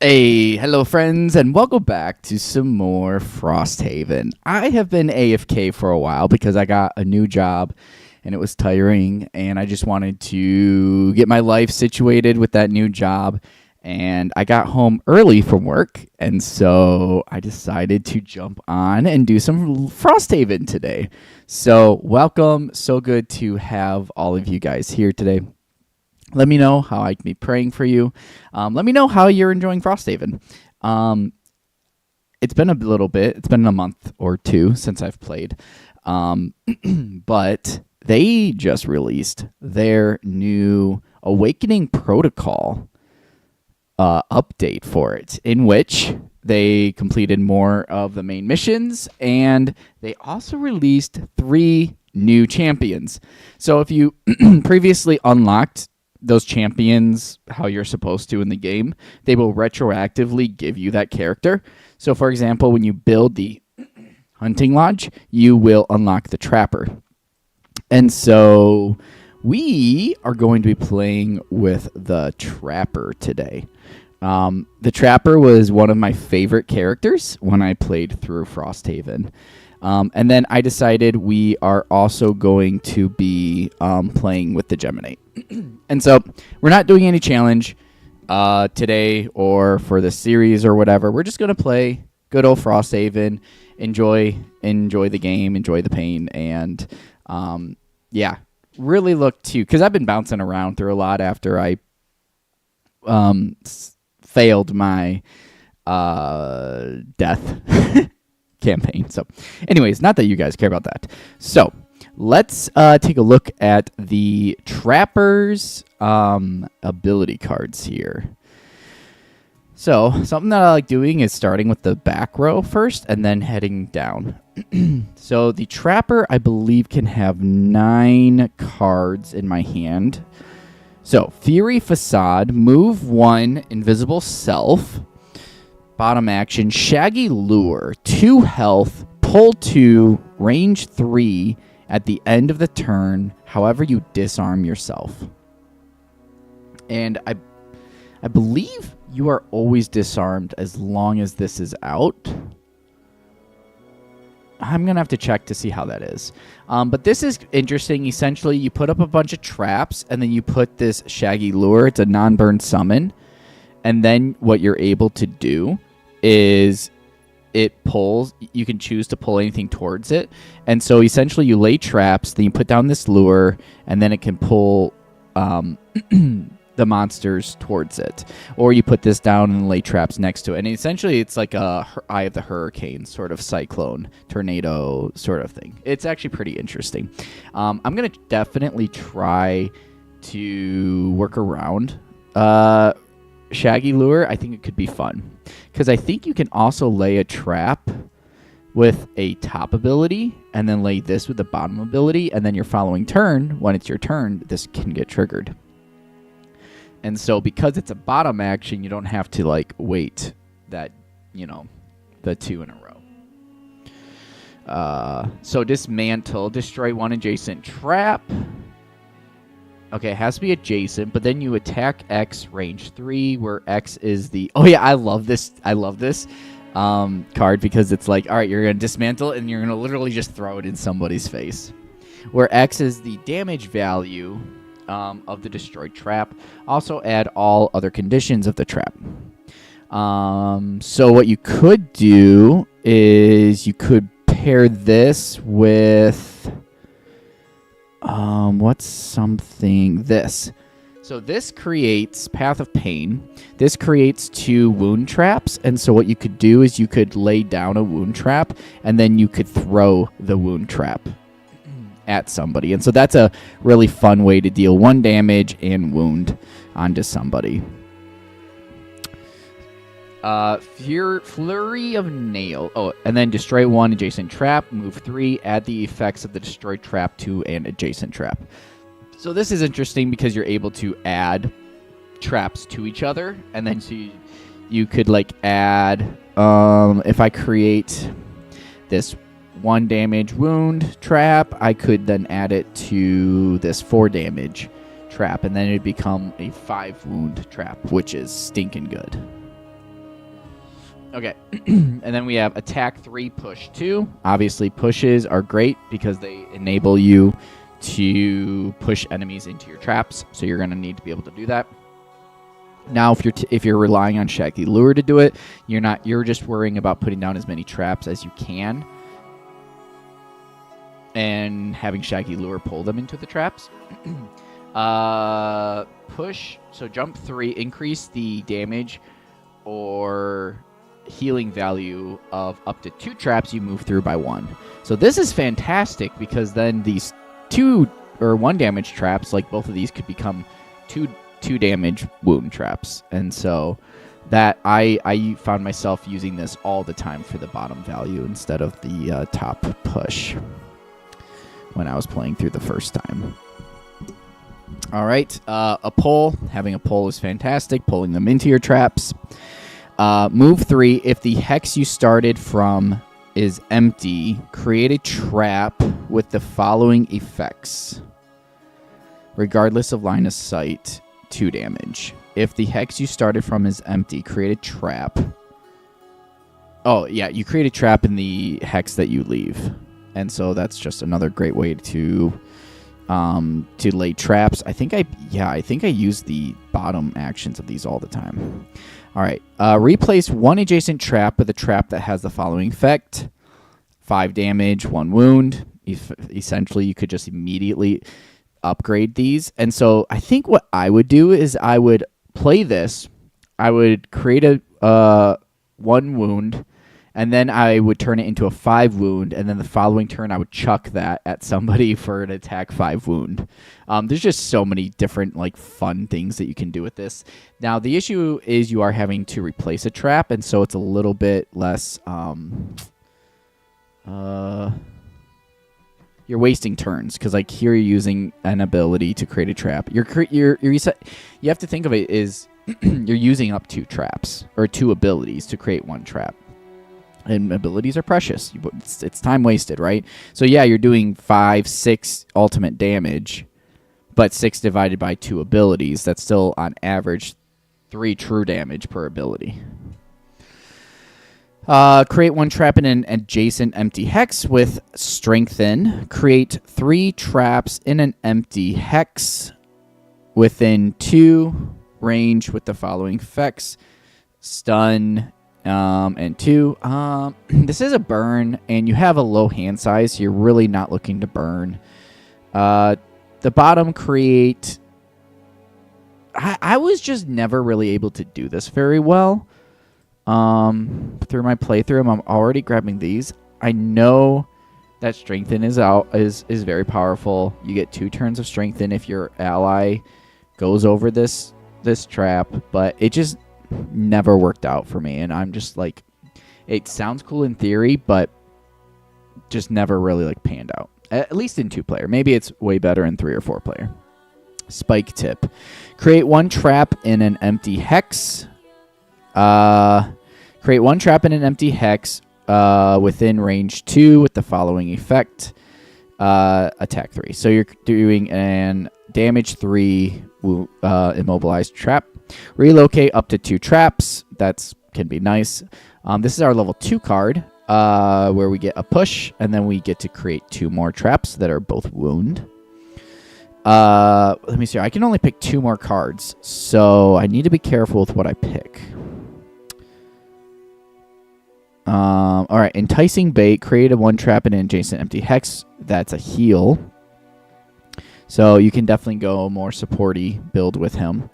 Hey, hello friends, and welcome back to some more Frosthaven. I have been AFK for a while because I got a new job and it was tiring, and I just wanted to get my life situated with that new job. And I got home early from work, and so I decided to jump on and do some Frosthaven today. So, welcome. So good to have all of you guys here today. Let me know how I can be praying for you. Let me know how you're enjoying Frosthaven. It's been a little bit. It's been a month or two since I've played. But they just released their new Awakening Protocol update for it, in which they completed more of the main missions, and they also released 3 new champions. So if you previously unlocked those champions how you're supposed to in the game, they will retroactively give you that character. So for example, when you build the hunting lodge, you will unlock the trapper. And so we are going to be playing with the trapper today. The trapper was one of my favorite characters when I played through Frosthaven. And then I decided we are also going to be playing with the Geminate. And so we're not doing any challenge today or for the series or whatever. We're just going to play good old Frosthaven, enjoy the game, enjoy the pain, and yeah, really look to, because I've been bouncing around through a lot after I failed my death campaign. So anyways, not that you guys care about that. So let's take a look at the Trapper's ability cards here. So something that I like doing is starting with the back row first and then heading down. So the Trapper, I believe, can have 9 cards in my hand. So Fury Facade, move 1, Invisible Self. Bottom action, Shaggy Lure, 2 health, pull 2, range 3 at the end of the turn, however you disarm yourself. And I believe you are always disarmed as long as this is out. I'm going to have to check to see how that is. But this is interesting. Essentially, you put up a bunch of traps, and then you put this Shaggy Lure. It's a non-burn summon. And then what you're able to do is it pulls. You can choose to pull anything towards it. And so essentially you lay traps, then you put down this lure, and then it can pull the monsters towards it. Or you put this down and lay traps next to it. And essentially it's like a Eye of the Hurricane sort of cyclone, tornado sort of thing. It's actually pretty interesting. I'm going to definitely try to work around Shaggy Lure. I think it could be fun because I think you can also lay a trap with a top ability and then lay this with the bottom ability, and then your following turn, when it's your turn, this can get triggered. And so because it's a bottom action, you don't have to like wait that, the 2 in a row. So dismantle, destroy 1 adjacent trap. Okay, it has to be adjacent, but then you attack X range 3, where X is the... Oh, yeah, I love this. I love this card because it's like, all right, you're going to dismantle it, and you're going to literally just throw it in somebody's face. Where X is the damage value of the destroyed trap. Also add all other conditions of the trap. So what you could do is you could pair this with... what's something? This. So this creates Path of Pain. This creates 2 wound traps. And so what you could do is you could lay down a wound trap, and then you could throw the wound trap at somebody. And so that's a really fun way to deal 1 damage and wound onto somebody. Flurry of Nail. Oh, and then destroy 1 adjacent trap. Move 3. Add the effects of the destroyed trap to an adjacent trap. So this is interesting because you're able to add traps to each other, and then so you could like add. If I create this 1 damage wound trap, I could then add it to this 4 damage trap, and then it'd become a 5 wound trap, which is stinking good. Okay, and then we have attack 3, push 2. Obviously, pushes are great because they enable you to push enemies into your traps, so you're going to need to be able to do that. Now, if you're relying on Shaggy Lure to do it, you're just worrying about putting down as many traps as you can and having Shaggy Lure pull them into the traps. Push, so jump 3, increase the damage or healing value of up to 2 traps you move through by 1. So this is fantastic because then these 2 or 1 damage traps, like both of these, could become 2 damage wound traps. And so that I found myself using this all the time for the bottom value instead of the top push when I was playing through the first time. All right, a pull. Having a pull is fantastic, pulling them into your traps. Move 3, if the hex you started from is empty, create a trap with the following effects. Regardless of line of sight, 2 damage. If the hex you started from is empty, create a trap. Oh, yeah, you create a trap in the hex that you leave. And so that's just another great way to lay traps. I think I use the bottom actions of these all the time. All right. Replace 1 adjacent trap with a trap that has the following effect. 5 damage, 1 wound. Essentially, you could just immediately upgrade these. And so I think what I would do is I would play this. I would create a 1 wound, and then I would turn it into a 5 wound, and then the following turn I would chuck that at somebody for an attack 5 wound. There's just so many different fun things that you can do with this. Now the issue is you are having to replace a trap, and so it's a little bit less. You're wasting turns because here you're using an ability to create a trap. You have to think of it as you're using up 2 traps or 2 abilities to create 1 trap. And abilities are precious. It's time wasted, right? So yeah, you're doing 5, 6 ultimate damage, but 6 divided by 2 abilities. That's still on average 3 true damage per ability. Create 1 trap in an adjacent empty hex with strengthen. Create 3 traps in an empty hex within 2 range with the following effects. Stun. And 2, this is a burn, and you have a low hand size, so you're really not looking to burn. The bottom create... I was just never really able to do this very well. Through my playthrough, I'm already grabbing these. I know that Strengthen is very powerful. You get 2 turns of Strengthen if your ally goes over this trap, but it just never worked out for me, and I'm just it sounds cool in theory, but just never really panned out, at least in 2-player. Maybe it's way better in 3 or 4-player. Spike tip. Create 1 trap in an empty hex. Create 1 trap in an empty hex within range 2 with the following effect. Attack 3. So you're doing an damage 3 immobilized trap. Relocate up to 2 traps. That can be nice. This is our level 2 card, where we get a push, and then we get to create 2 more traps that are both wound. Let me see. I can only pick 2 more cards, so I need to be careful with what I pick. All right. Enticing bait. Create a 1 trap in an adjacent empty hex. That's a heal. So you can definitely go more supporty build with him.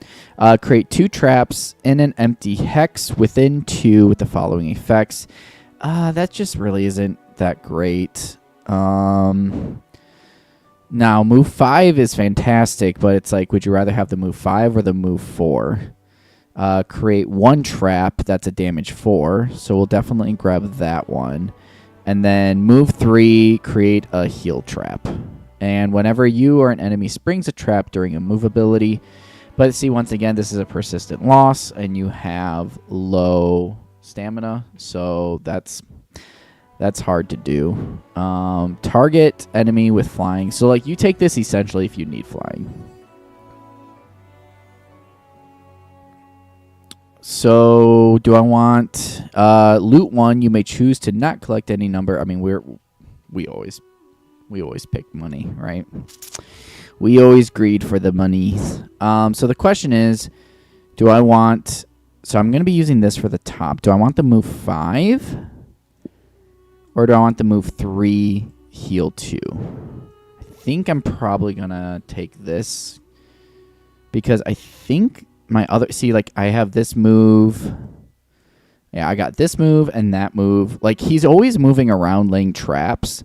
Create 2 traps in an empty hex within 2 with the following effects. That just really isn't that great. Now, move 5 is fantastic, but it's would you rather have the move 5 or the move 4? Create 1 trap. That's a damage 4, so we'll definitely grab that one. And then move 3, create a heal trap. And whenever you or an enemy springs a trap during a move ability, but see, once again, this is a persistent loss, and you have low stamina, so that's hard to do. Target enemy with flying. So you take this essentially if you need flying. So do I want loot 1? You may choose to not collect any number. I mean, we always pick money, right? We always greed for the monies. So the question is, do I want... So I'm going to be using this for the top. Do I want the move 5? Or do I want the move 3, heal 2? I think I'm probably going to take this. Because I think my other... See, like, I have this move. Yeah, I got this move and that move. Like, he's always moving around laying traps.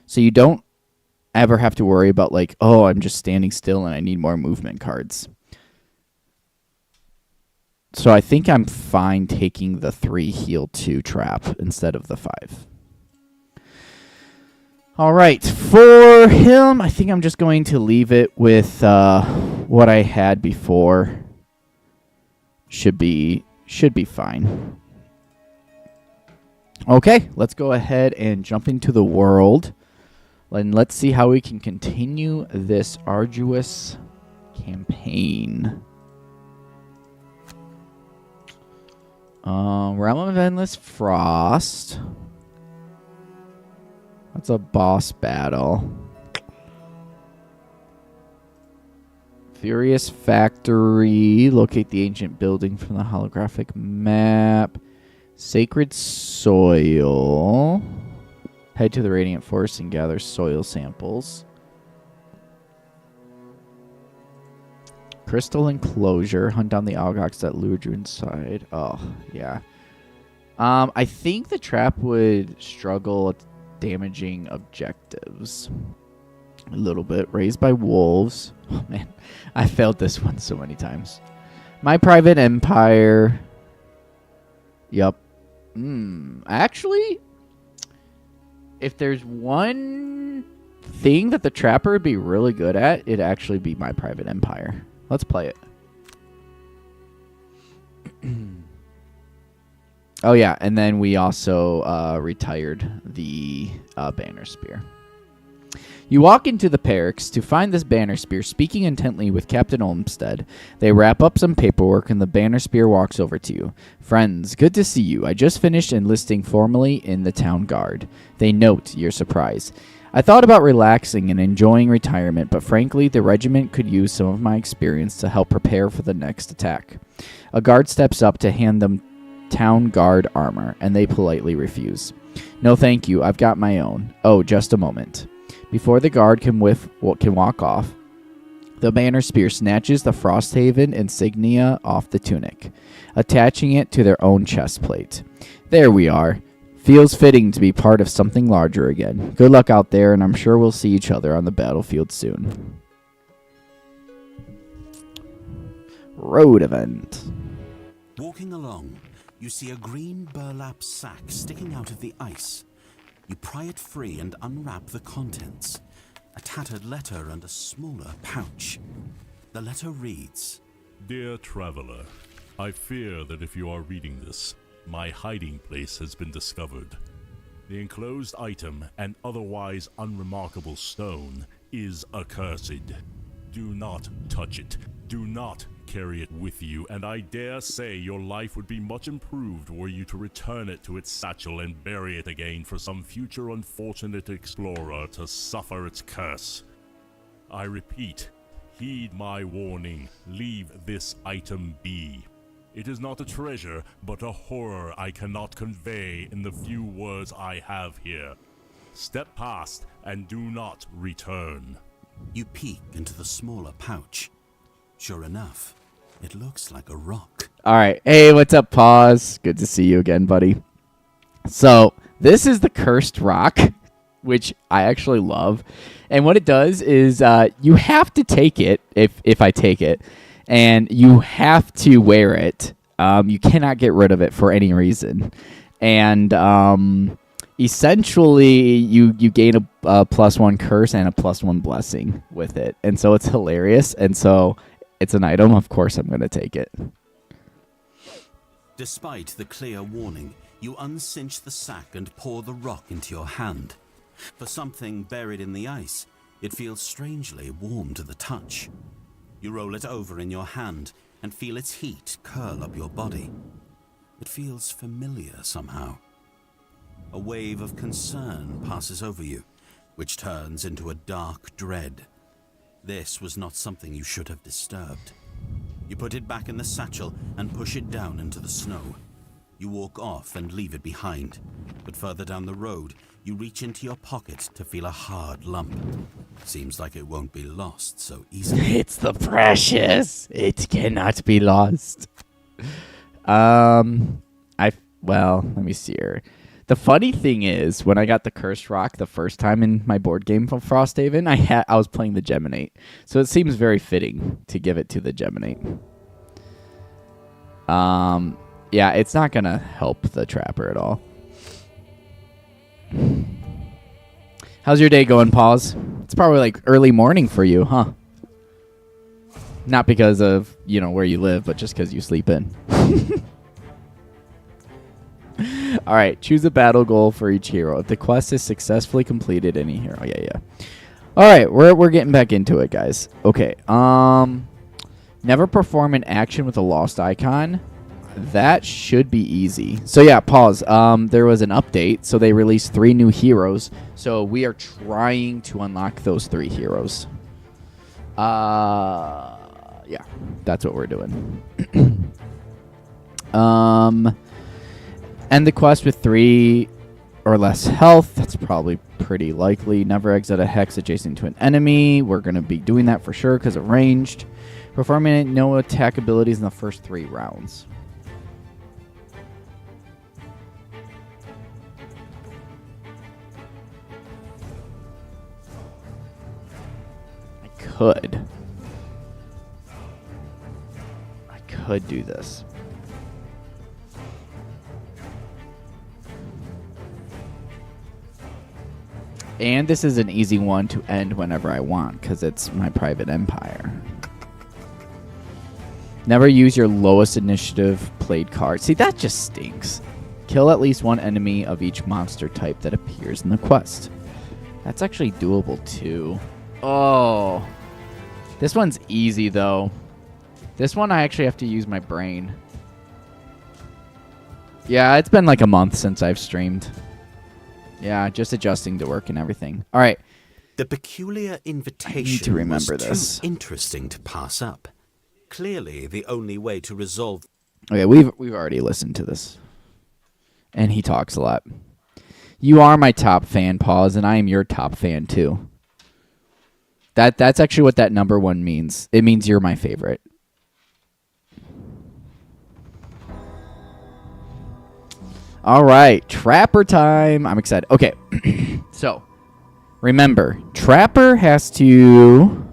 So you don't ever have to worry about, like, oh, I'm just standing still and I need more movement cards. So I think I'm fine taking the 3 heal 2 trap instead of the 5. All right, for him, I think I'm just going to leave it with what I had before. Should be fine. Okay, let's go ahead and jump into the world. And let's see how we can continue this arduous campaign. Realm of Endless Frost. That's a boss battle. Furious Factory. Locate the ancient building from the holographic map. Sacred Soil. Head to the Radiant Forest and gather soil samples. Crystal Enclosure. Hunt down the Algox that lured you inside. Oh, yeah. I think the trap would struggle at damaging objectives. A little bit. Raised by wolves. Oh, man. I failed this one so many times. My Private Empire. Yep. Actually, if there's one thing that the trapper would be really good at, it'd actually be My Private Empire. Let's play it. Oh, yeah. And then we also retired the banner spear. You walk into the barracks to find this banner spear speaking intently with Captain Olmsted. They wrap up some paperwork and the banner spear walks over to you. Friends, good to see you. I just finished enlisting formally in the town guard. They note your surprise. I thought about relaxing and enjoying retirement, but frankly, the regiment could use some of my experience to help prepare for the next attack. A guard steps up to hand them town guard armor, and they politely refuse. No thank you, I've got my own. Oh, just a moment. Before the guard can walk off, the banner spear snatches the Frosthaven insignia off the tunic, attaching it to their own chest plate. There we are. Feels fitting to be part of something larger again. Good luck out there, and I'm sure we'll see each other on the battlefield soon. Road event. Walking along, you see a green burlap sack sticking out of the ice. You pry it free and unwrap the contents. A tattered letter and a smaller pouch. The letter reads, Dear Traveler, I fear that if you are reading this, my hiding place has been discovered. The enclosed item, an otherwise unremarkable stone, is accursed. Do not touch it. Do not carry it with you, and I dare say your life would be much improved were you to return it to its satchel and bury it again for some future unfortunate explorer to suffer its curse. I repeat, heed my warning. Leave this item be. It is not a treasure, but a horror I cannot convey in the few words I have here. Step past and do not return. You peek into the smaller pouch. Sure enough, it looks like a rock. All right. Hey, what's up, Pause? Good to see you again, buddy. So this is the cursed rock, which I actually love. And what it does is you have to take it, if I take it, and you have to wear it. You cannot get rid of it for any reason. And essentially, you gain a +1 curse and a +1 blessing with it. And so it's hilarious. And so it's an item. Of course, I'm going to take it. Despite the clear warning, you uncinch the sack and pour the rock into your hand. For something buried in the ice, it feels strangely warm to the touch. You roll it over in your hand and feel its heat curl up your body. It feels familiar somehow. A wave of concern passes over you, which turns into a dark dread. This was not something you should have disturbed. You put it back in the satchel and push it down into the snow. You walk off and leave it behind, but further down the road, you reach into your pocket to feel a hard lump. Seems like it won't be lost so easily. It's the precious. It cannot be lost. Well, let me see here. The funny thing is, when I got the cursed rock the first time in my board game from Frosthaven, I was playing the Geminate, so it seems very fitting to give it to the Geminate. Yeah, it's not gonna help the Trapper at all. How's your day going, Paws? It's probably like early morning for you, huh? Not because of, where you live, but just because you sleep in. All right, choose a battle goal for each hero. If the quest is successfully completed, any hero. Yeah. All right, we're getting back into it, guys. Okay. Never perform an action with a lost icon. That should be easy. So yeah, pause. There was an update, so they released 3 new heroes. So we are trying to unlock those 3 heroes. Yeah, that's what we're doing. End the quest with 3 or less health. That's probably pretty likely. Never exit a hex adjacent to an enemy. We're going to be doing that for sure because of ranged. Performing no attack abilities in the first 3 rounds. I could do this. And this is an easy one to end whenever I want, because it's my private empire. Never use your lowest initiative played card. See, that just stinks. Kill at least 1 enemy of each monster type that appears in the quest. That's actually doable, too. Oh. This one's easy, though. This one, I actually have to use my brain. Yeah, it's been like a month since I've streamed. Yeah, just adjusting to work and everything. All right. The peculiar invitation was too interesting to pass up. Clearly, the only way to resolve... Okay, we've already listened to this. And he talks a lot. You are my top fan, Paws, and I am your top fan, too. That's actually what that number 1 means. It means you're my favorite. All right, Trapper time. I'm excited. Okay, so remember, Trapper has to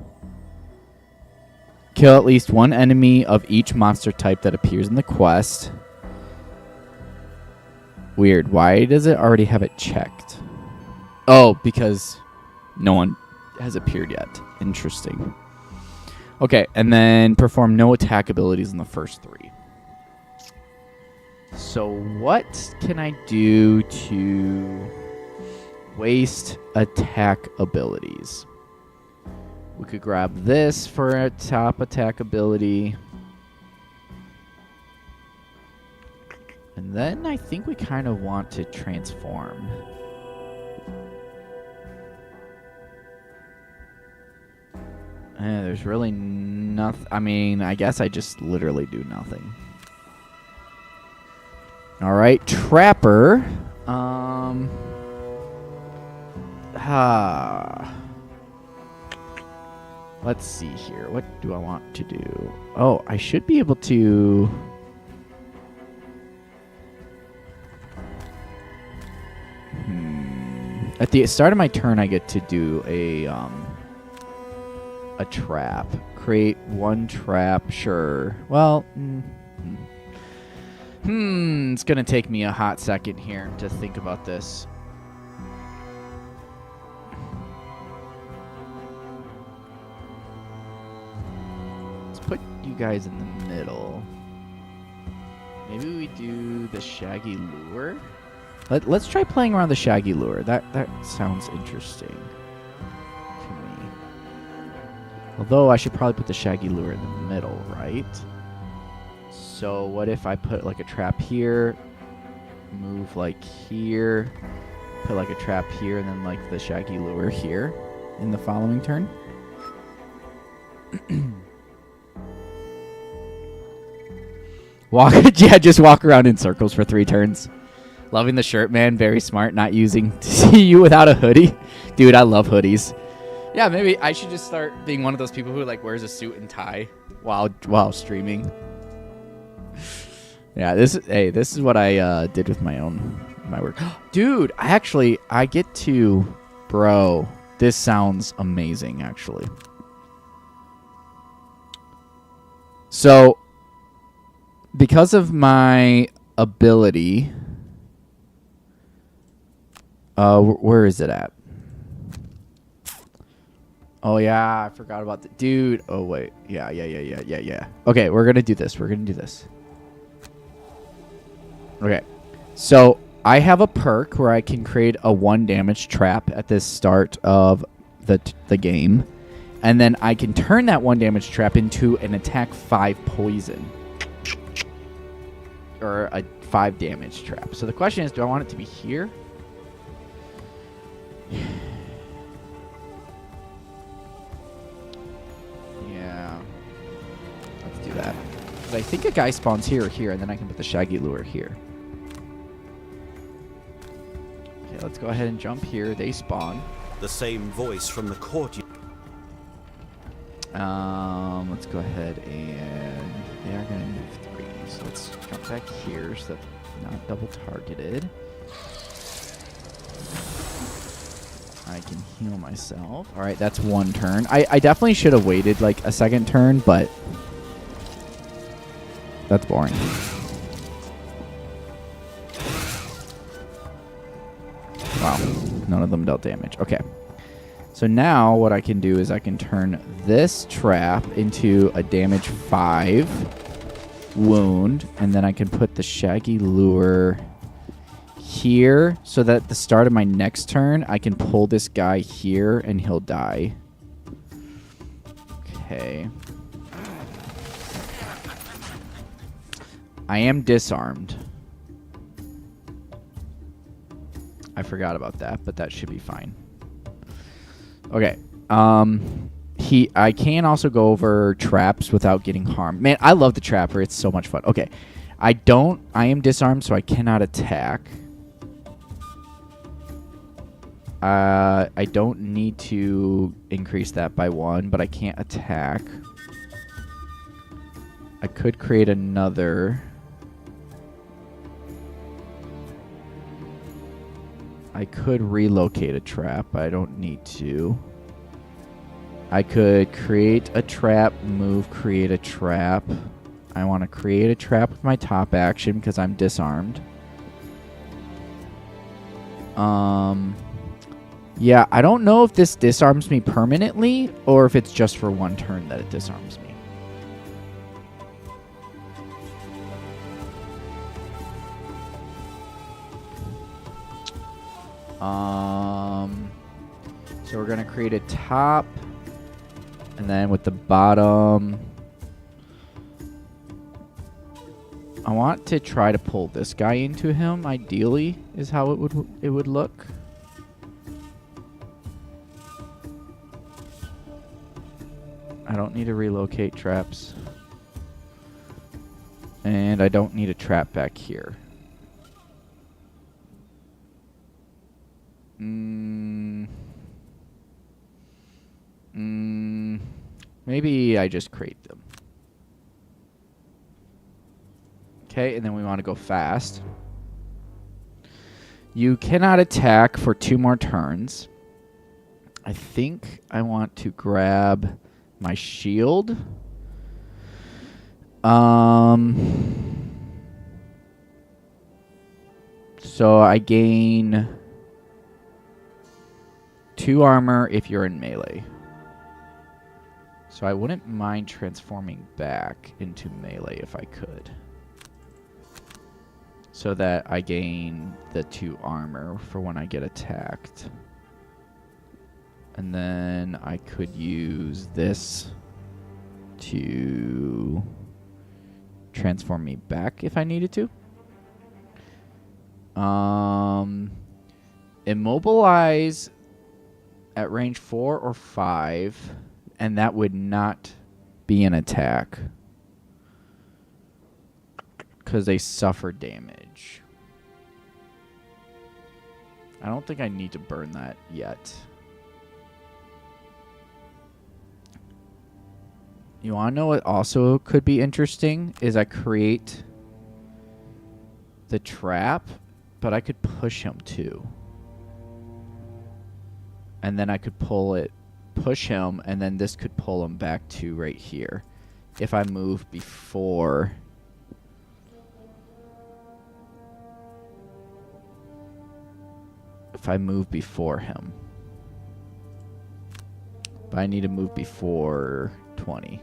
kill at least 1 enemy of each monster type that appears in the quest. Weird. Why does it already have it checked? Oh, because no one has appeared yet. Interesting. Okay, and then perform no attack abilities in the first 3. So what can I do to waste attack abilities? We could grab this for a top attack ability. And then I think we kind of want to transform. There's really nothing. I mean, I guess I just literally do nothing. All right, Trapper. Let's see here. What do I want to do? Oh, I should be able to... At the start of my turn, I get to do a trap. Create 1 trap, sure. Well, it's going to take me a hot second here to think about this. Let's put you guys in the middle. Maybe we do the Shaggy Lure. Let's try playing around the Shaggy Lure. That sounds interesting to me. Although I should probably put the Shaggy Lure in the middle, right? So what if I put like a trap here, move like here, put like a trap here, and then like the shaggy lure here in the following turn? Yeah, just walk around in circles for 3 turns. Loving the shirt, man. Very smart. Not using to see you without a hoodie. Dude, I love hoodies. Yeah, maybe I should just start being one of those people who like wears a suit and tie while streaming. Yeah, this is what I did with my work. Dude, I get to, bro, this sounds amazing actually. So because of my ability, where is it at? Oh yeah, I forgot about the dude. Oh wait, yeah. Okay, we're gonna do this. Okay, so I have a perk where I can create a 1 damage trap at the start of the game, and then I can turn that 1 damage trap into an attack 5 poison. Or a 5 damage trap. So the question is, do I want it to be here? Yeah. Let's do that. Because I think a guy spawns here or here, and then I can put the shaggy lure here. Okay, let's go ahead and jump here. They spawn. The same voice from the court. Let's go ahead and they are going to move 3. So let's jump back here so that I'm not double targeted. I can heal myself. All right, that's 1 turn. I definitely should have waited like a 2nd turn, but that's boring. Wow, none of them dealt damage. Okay. So now what I can do is I can turn this trap into a damage 5 wound, and then I can put the shaggy lure here so that at the start of my next turn I can pull this guy here and he'll die. Okay. I am disarmed. I forgot about that, but that should be fine. Okay. I can also go over traps without getting harmed. Man, I love the trapper. It's so much fun. Okay. I am disarmed, so I cannot attack. I don't need to increase that by 1, but I can't attack. I could create another. I could relocate a trap, but I don't need to. I could create a trap, create a trap. I want to create a trap with my top action because I'm disarmed. Yeah, I don't know if this disarms me permanently or if it's just for 1 turn that it disarms me. So we're going to create a top, and then with the bottom, I want to try to pull this guy into him, ideally, is how it would look. I don't need to relocate traps. And I don't need a trap back here. Maybe I just create them. Okay, and then we want to go fast. You cannot attack for 2 more turns. I think I want to grab my shield. So I gain 2 armor if you're in melee. So I wouldn't mind transforming back into melee if I could. So that I gain the 2 armor for when I get attacked. And then I could use this to transform me back if I needed to. Immobilize at range 4 or 5, and that would not be an attack because they suffer damage. I don't think I need to burn that yet. You want to know what also could be interesting is I create the trap, but I could push him too. And then I could push him, and then this could pull him back to right here. If I move before... If I move before him. But I need to move before 20.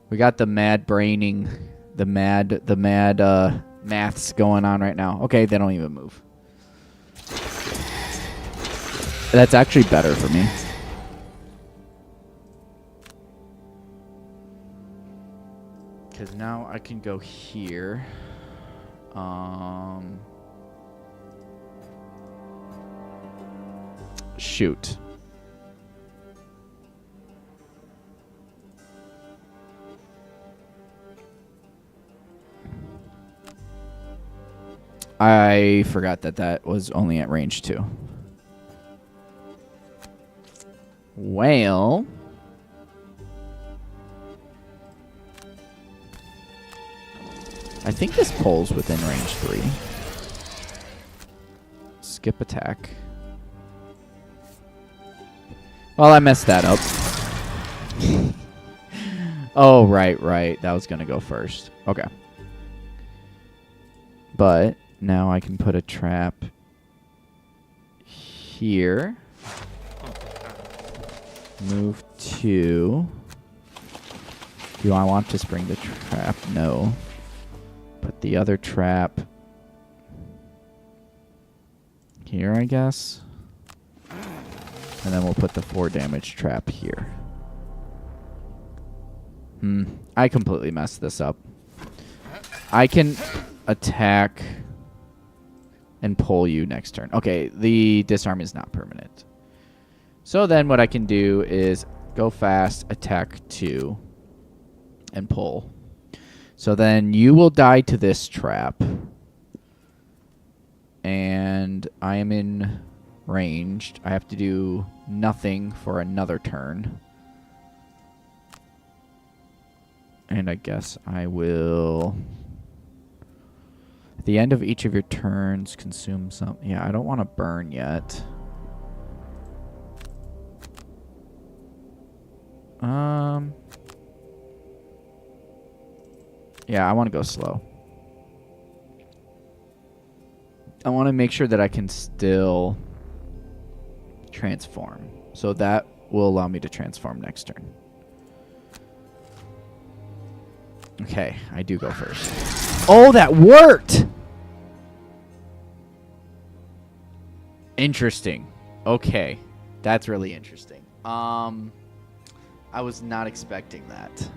We got the mad braining, the mad maths going on right now. Okay, they don't even move. That's actually better for me. Because now I can go here. Shoot. I forgot that was only at range 2. Well, I think this pulls within range 3. Skip attack. Well, I messed that up. Oh, right. That was going to go first. Okay. But now I can put a trap here. Move 2. Do I want to spring the trap? No. Put the other trap here, I guess. And then we'll put the 4 damage trap here. I completely messed this up. I can attack and pull you next turn. Okay, the disarm is not permanent. So then what I can do is go fast, attack 2, and pull. So then you will die to this trap. And I am in ranged. I have to do nothing for another turn. And I guess I will... At the end of each of your turns, consume some... Yeah, I don't want to burn yet. Yeah, I want to go slow. I want to make sure that I can still transform. So that will allow me to transform next turn. Okay, I do go first. Oh, that worked! Interesting. Okay, that's really interesting. I was not expecting that.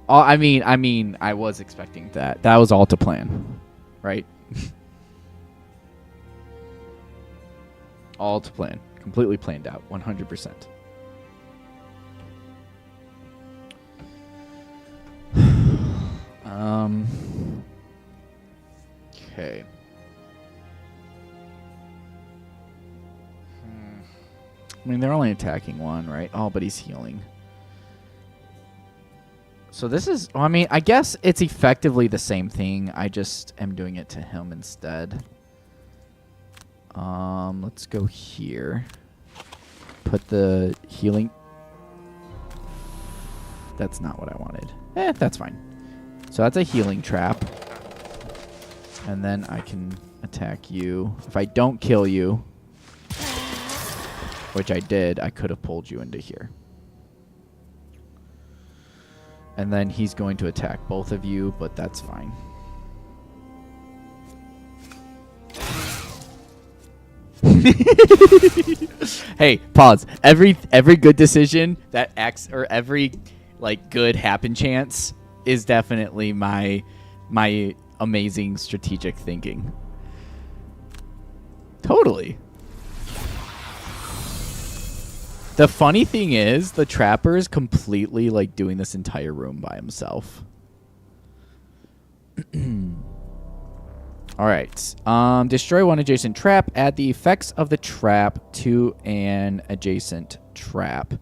Oh, I mean, I was expecting that. That was all to plan, right? All to plan. Completely planned out. 100%. Okay. I mean, they're only attacking one, right? Oh, but he's healing. So this is... Well, I mean, I guess it's effectively the same thing. I just am doing it to him instead. Let's go here. Put the healing... That's not what I wanted. That's fine. So that's a healing trap. And then I can attack you. If I don't kill you... Which I did, I could have pulled you into here. And then he's going to attack both of you, but that's fine. Hey, pause. Every good decision that acts, or every like good happen chance is definitely my amazing strategic thinking. Totally. The funny thing is, the trapper is completely like doing this entire room by himself. All right. Destroy one adjacent trap. Add the effects of the trap to an adjacent trap.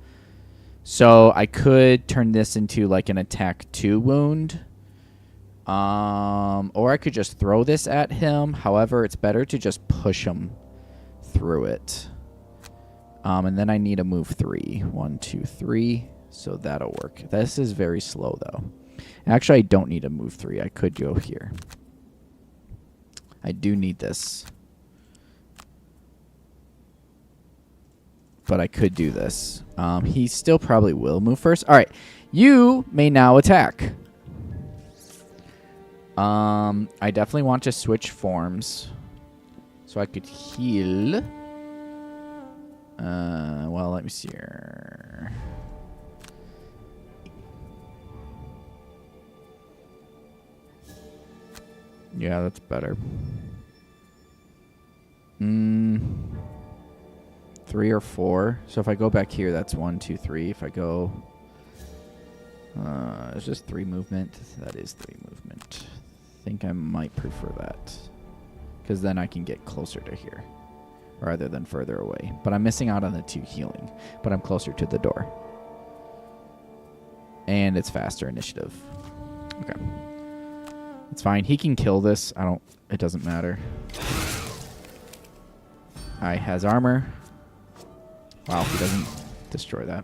So I could turn this into like an attack 2 wound. Or I could just throw this at him. However, it's better to just push him through it. And then I need a move 3. 1, 2, 3. So that'll work. This is very slow, though. Actually, I don't need a move 3. I could go here. I do need this. But I could do this. He still probably will move first. All right. You may now attack. I definitely want to switch forms. So I could heal. Well, let me see here. Yeah, that's better. 3 or 4. So if I go back here, that's 1, 2, 3. If I go... it's just 3 movement. That is 3 movement. I think I might prefer that. Because then I can get closer to here. Rather than further away. But I'm missing out on the 2 healing. But I'm closer to the door. And it's faster initiative. Okay. It's fine. He can kill this. It doesn't matter. Alright, has armor. Wow, he doesn't destroy that.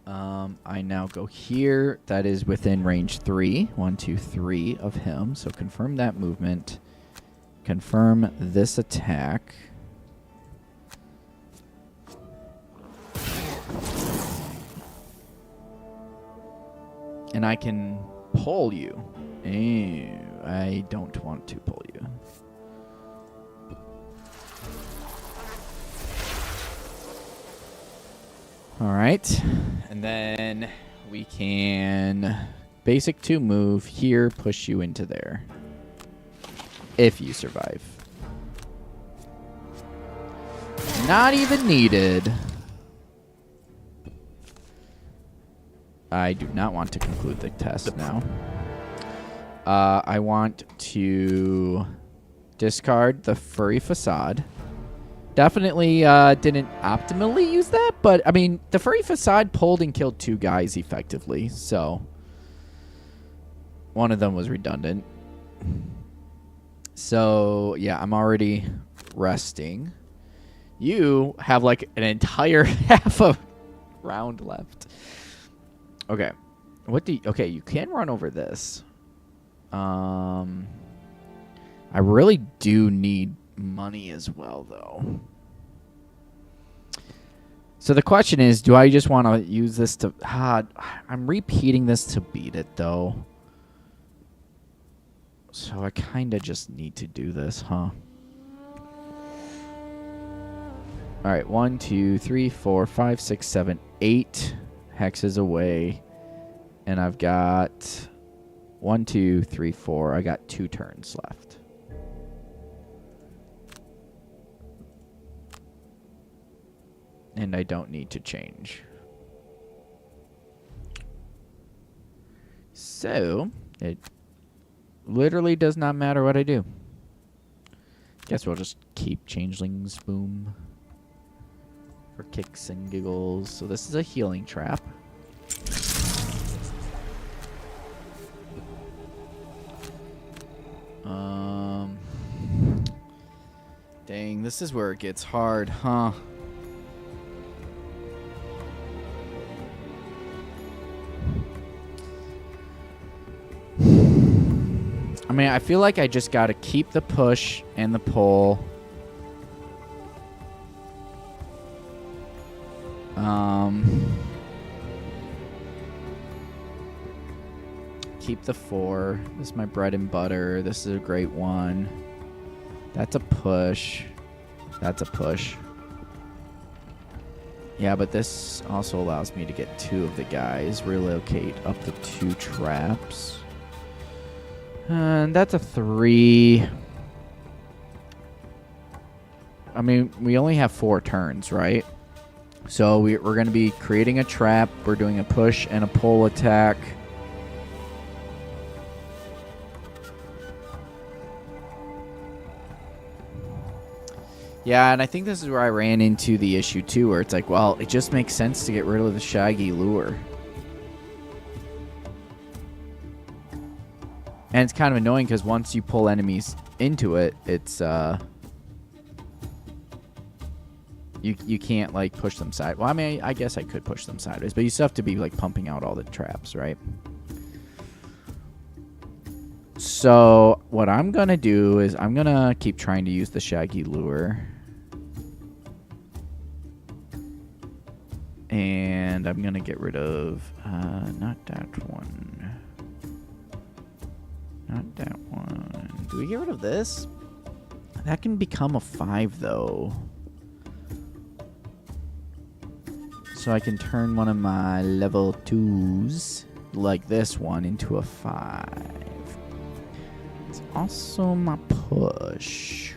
I now go here. That is within range 3. 1, 2, 3 of him. So confirm that movement. Confirm this attack. And I can pull you. Ew, I don't want to pull you. All right. And then we can basic 2 move here, push you into there. If you survive. Not even needed. I do not want to conclude the test now. I want to discard the furry facade. Definitely didn't optimally use that, but I mean, the furry facade pulled and killed 2 guys effectively, so one of them was redundant. So, yeah, I'm already resting. You have like an entire half a round left. Okay. Okay, you can run over this. I really do need money as well, though. So the question is, do I just want to use this to... I'm repeating this to beat it, though. So I kind of just need to do this, huh? All right, 1, 2, 3, 4, 5, 6, 7, 8 hexes away. And I've got 1, 2, 3, 4. I got 2 turns left. And I don't need to change. So, it literally does not matter what I do. Guess we'll just keep changelings, boom. For kicks and giggles. So this is a healing trap. Dang, this is where it gets hard, huh? I mean, I feel like I just gotta keep the push and the pull. Keep the 4. This is my bread and butter. This is a great one. That's a push. That's a push. Yeah, but this also allows me to get 2 of the guys, relocate up to 2 traps. And that's a 3. I mean, we only have 4 turns, right? So we're going to be creating a trap. We're doing a push and a pull attack. Yeah, and I think this is where I ran into the issue too, where it's like, well, it just makes sense to get rid of the shaggy lure. And it's kind of annoying because once you pull enemies into it, it's you can't like push them side. Well, I mean, I guess I could push them sideways, but you still have to be like pumping out all the traps, right? So what I'm gonna do is I'm gonna keep trying to use the shaggy lure, and I'm gonna get rid of not that one, not that one. Do we get rid of this? That can become a 5 though. So I can turn one of my level 2s, like this one, into a 5. It's also my push.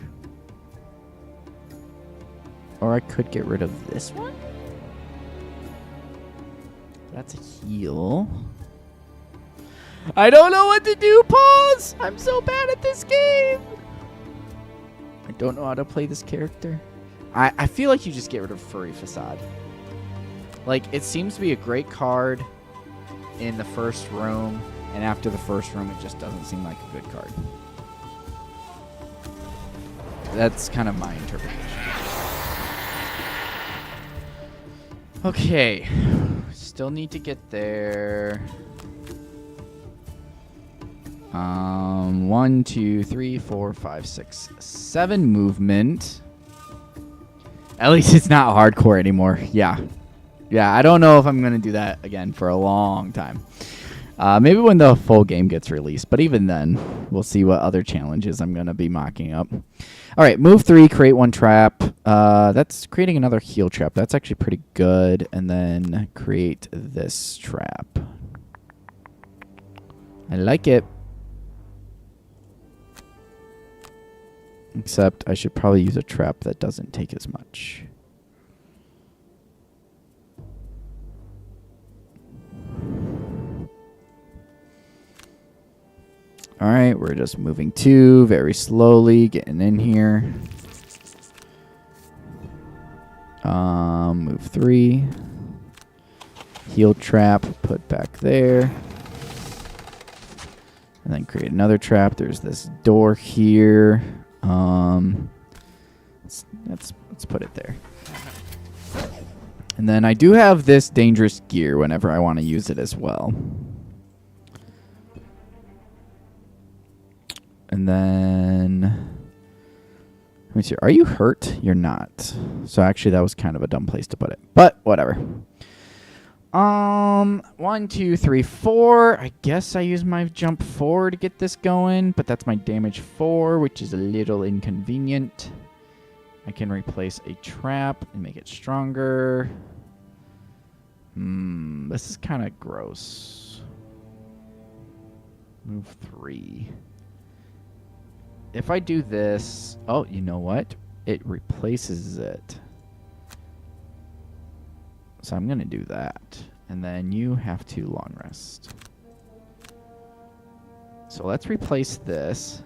Or I could get rid of this one. That's a heal. I don't know what to do, pause! I'm so bad at this game! I don't know how to play this character. I feel like you just get rid of Furry Facade. Like, it seems to be a great card in the first room, and after the first room, it just doesn't seem like a good card. That's kind of my interpretation. Okay. Still need to get there. 1, 2, 3, 4, 5, 6, 7 movement. At least it's not hardcore anymore. Yeah. Yeah, I don't know if I'm going to do that again for a long time. Maybe when the full game gets released. But even then, we'll see what other challenges I'm going to be mocking up. All right, move 3, create 1 trap. That's creating another heal trap. That's actually pretty good. And then create this trap. I like it. Except I should probably use a trap that doesn't take as much. All right, we're just moving 2 very slowly, getting in here. Move 3. Heal trap, put back there. And then create another trap. There's this door here. Let's put it there. And then I do have this dangerous gear whenever I want to use it as well. And then, let me see. Are you hurt? You're not. So actually, that was kind of a dumb place to put it. But whatever. 1, 2, 3, 4. I guess I use my jump 4 to get this going, but that's my damage 4, which is a little inconvenient. I can replace a trap and make it stronger. This is kind of gross. Move 3. If I do this, oh, you know what? It replaces it. So I'm going to do that. And then you have to long rest. So let's replace this.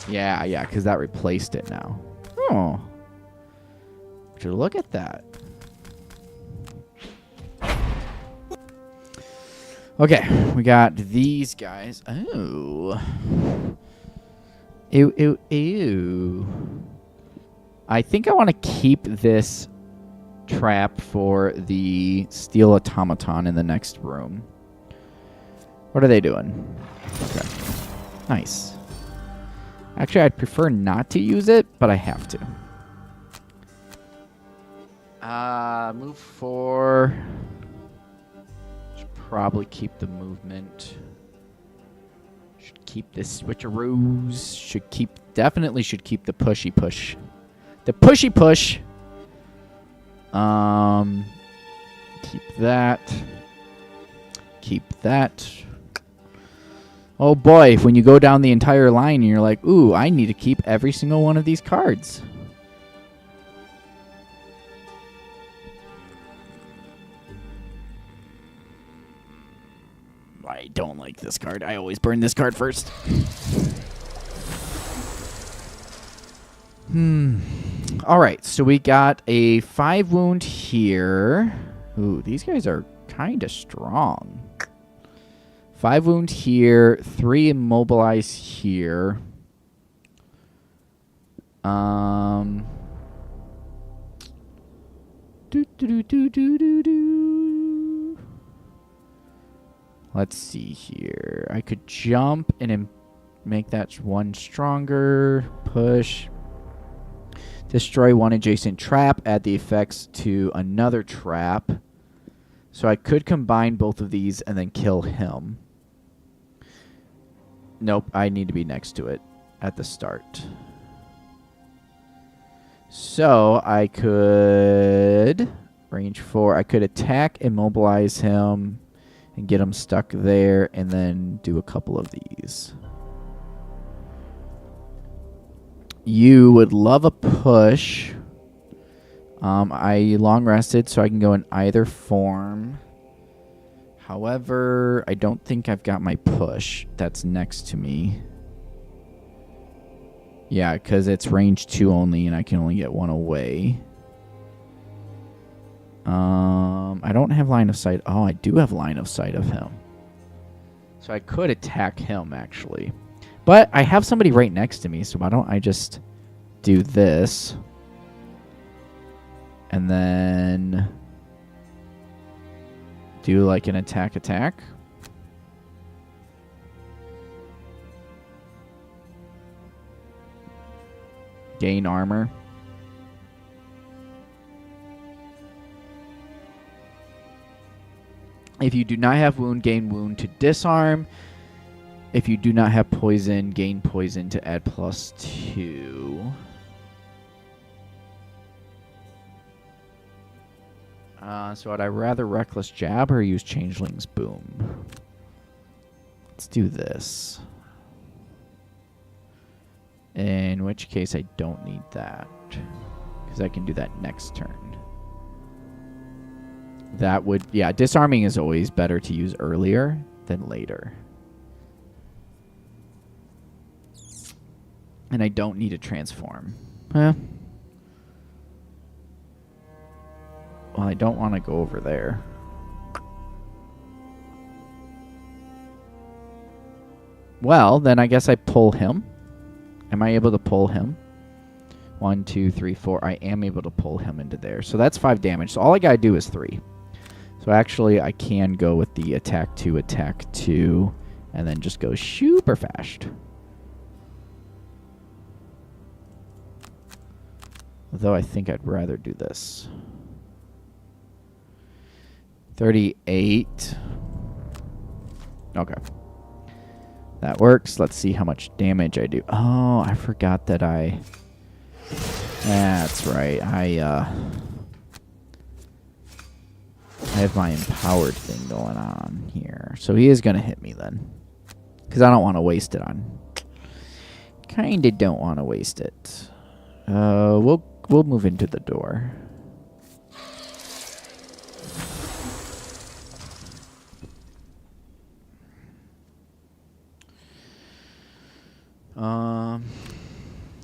Yeah, because that replaced it now. Oh. Would you look at that? Okay, we got these guys. Oh. Ew, ew, ew. I think I want to keep this trap for the steel automaton in the next room. What are they doing? Okay. Nice. Actually, I'd prefer not to use it, but I have to. Move 4. Should probably keep the movement. Should keep the switcheroos. Definitely should keep the pushy push. The pushy push. Keep that. Keep that. Oh boy, when you go down the entire line and you're like, ooh, I need to keep every single one of these cards. I don't like this card. I always burn this card first. Alright, so we got a 5 wound here. Ooh, these guys are kind of strong. 5 wound here, 3 immobilize here. Let's see here. I could jump and make that 1 stronger. Push. Destroy 1 adjacent trap. Add the effects to another trap. So I could combine both of these and then kill him. Nope, I need to be next to it at the start. So I could range 4. I could attack, immobilize him, and get him stuck there, and then do a couple of these. You would love a push. I long rested, so I can go in either form. However, I don't think I've got my push that's next to me. Yeah, because it's range 2 only, and I can only get 1 away. I don't have line of sight. Oh, I do have line of sight of him. So I could attack him, actually. But I have somebody right next to me, so why don't I just do this? And then do like an attack. Gain armor. If you do not have wound, gain wound to disarm. If you do not have poison, gain poison to add +2. So would I rather Reckless Jab or use Changeling's Boom? Let's do this. In which case I don't need that, because I can do that next turn. That would, yeah, disarming is always better to use earlier than later. And I don't need to transform. Well, I don't want to go over there. Well, then I guess I pull him. Am I able to pull him? 1, 2, 3, 4. I am able to pull him into there. So that's 5 damage. So all I gotta do is 3. So actually, I can go with the attack 2, and then just go super fast. Although I think I'd rather do this. 38. Okay. That works. Let's see how much damage I do. Oh, I forgot that I... That's right. I have my empowered thing going on here. So he is going to hit me then. Because I don't want to waste it on... Kinda don't want to waste it. We'll move into the door.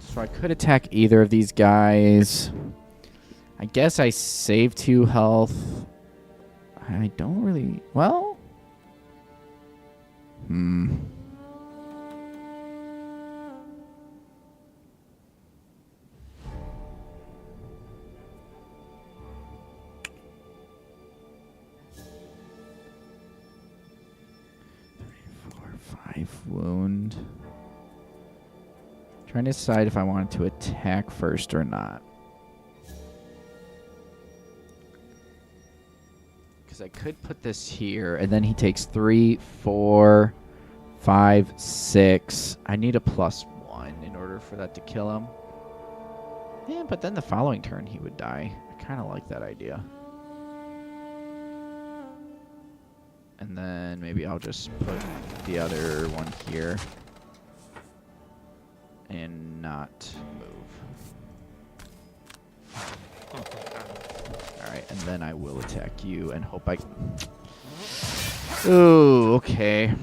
So I could attack either of these guys. I guess I save 2 health. I don't really... Well... 5 wound. Trying to decide if I wanted to attack first or not. Because I could put this here, and then he takes 3, 4, 5, 6. I need a +1 in order for that to kill him. Yeah, but then the following turn he would die. I kind of like that idea. And then maybe I'll just put the other one here. And not move. Alright, and then I will attack you and hope I... Ooh, okay.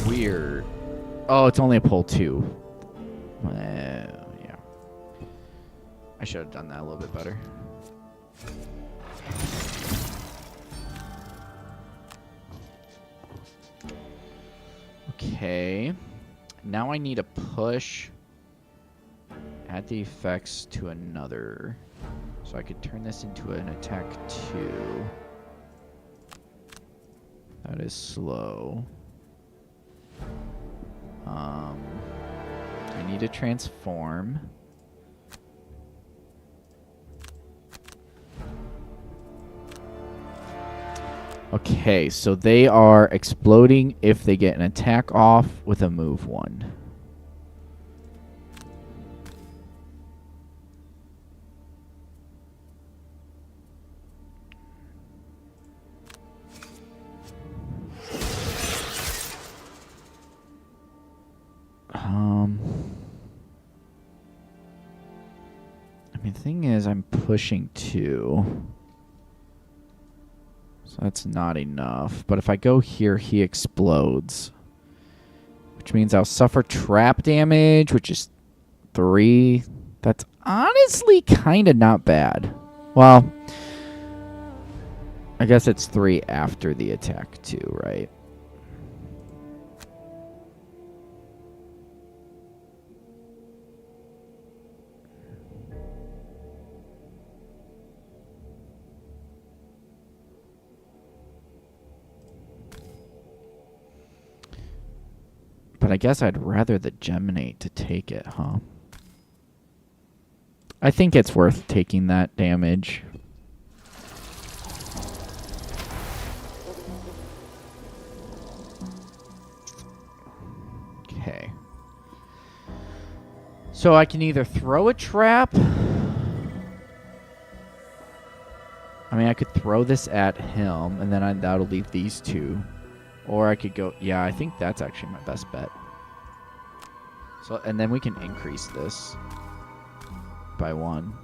Weird. Oh, it's only a pull 2. Yeah. I should have done that a little bit better. Okay. Now I need to push. Add the effects to another. So I could turn this into an attack 2. That is slow. I need to transform. Okay, so they are exploding if they get an attack off with a move 1. I mean, the thing is, I'm pushing 2. So that's not enough. But if I go here, he explodes. Which means I'll suffer trap damage, which is 3. That's honestly kind of not bad. Well, I guess it's 3 after the attack too, right? But I guess I'd rather the Geminate to take it, huh? I think it's worth taking that damage. Okay. So I can either throw a trap. I mean, I could throw this at him, and then that'll leave these 2. Or I could go... Yeah, I think that's actually my best bet. So, and then we can increase this by 1.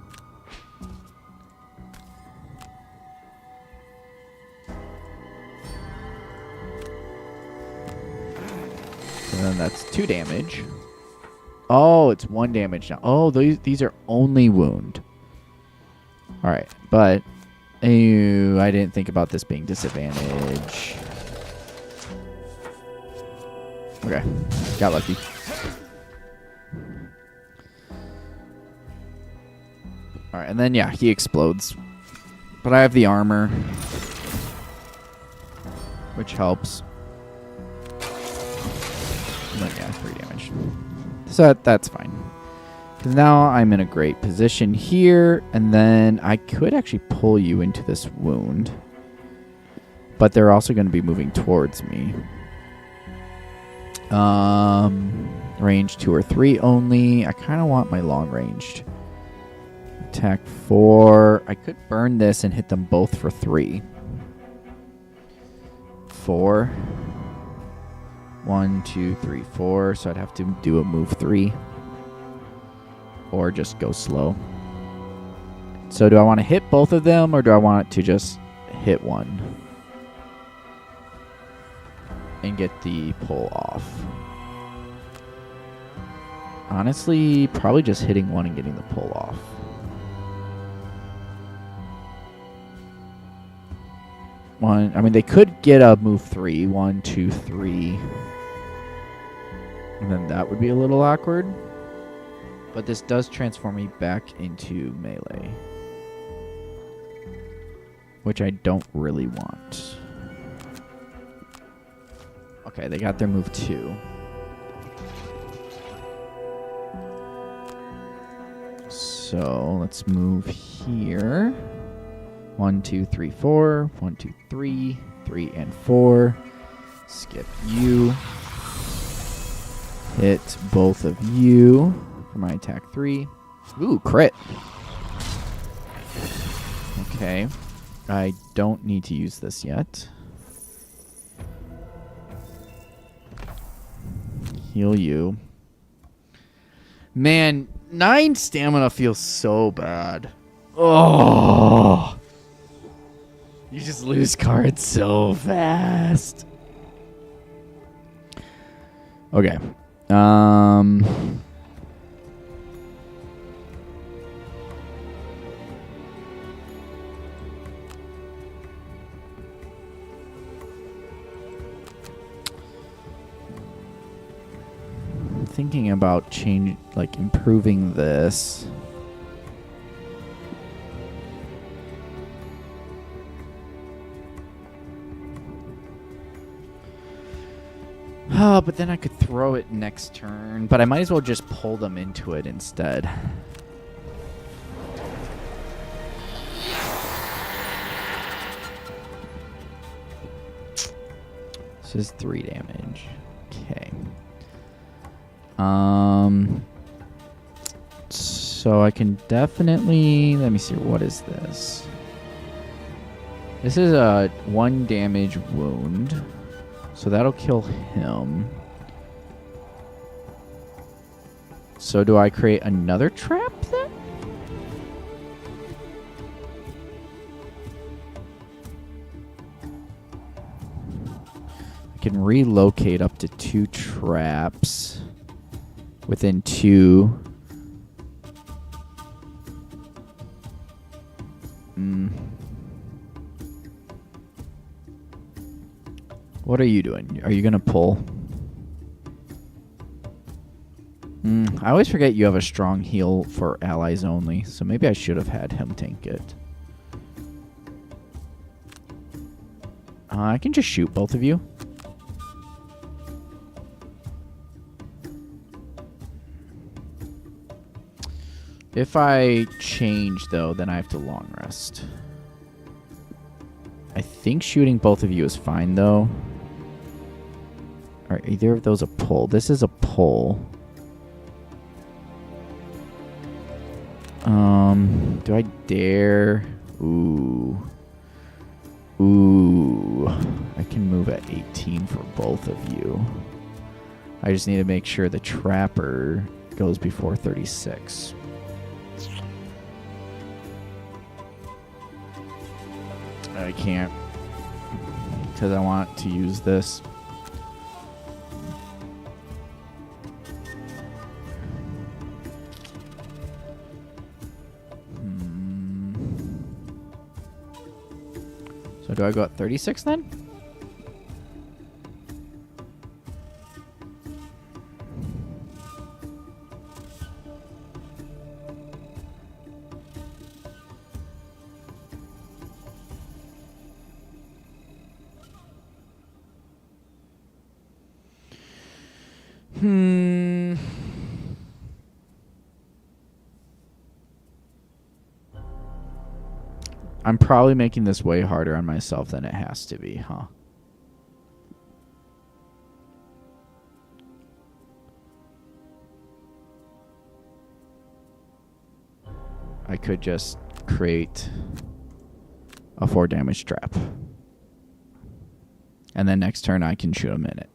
And then that's 2 damage. Oh, it's 1 damage now. Oh, these are only wound. Alright, but... Ew, I didn't think about this being disadvantage. Okay, got lucky. Alright, and then, yeah, he explodes. But I have the armor, which helps. And then, yeah, 3 damage. So that's fine. Because now I'm in a great position here, and then I could actually pull you into this wound. But they're also going to be moving towards me. Range 2 or 3 only. I kind of want my long ranged. Attack 4. I could burn this and hit them both for 3. 4. 1, 2, 3, 4. So I'd have to do a move 3. Or just go slow. So do I want to hit both of them, or do I want to just hit one and get the pull off? Honestly, probably just hitting one and getting the pull off. One, I mean, they could get a move 3. 1, 2, 3. And then that would be a little awkward. But this does transform me back into melee, which I don't really want. Okay, they got their move 2. So let's move here. 1, 2, 3, 4. 1, 2, 3. 3 and 4. Skip you. Hit both of you for my attack 3. Ooh, crit. Okay. I don't need to use this yet. Heal you. Man, 9 stamina feels so bad. Oh. You just lose cards so fast. Okay. Thinking about improving this. Oh, but then I could throw it next turn. But I might as well just pull them into it instead. This is 3 damage. Okay. So I can definitely... Let me see. What is this? This is a 1 damage wound. So that'll kill him. So do I create another trap then? I can relocate up to 2 traps within 2. What are you doing? Are you going to pull? I always forget you have a strong heal for allies only, so maybe I should have had him tank it. I can just shoot both of you. If I change, though, then I have to long rest. I think shooting both of you is fine, though. Are either of those a pull? This is a pull. Do I dare? Ooh. I can move at 18 for both of you. I just need to make sure the trapper goes before 36. I can't, because I want to use this. So do I go at 36 then? I'm probably making this way harder on myself than it has to be, huh? I could just create a 4 damage trap. And then next turn I can shoot him in it.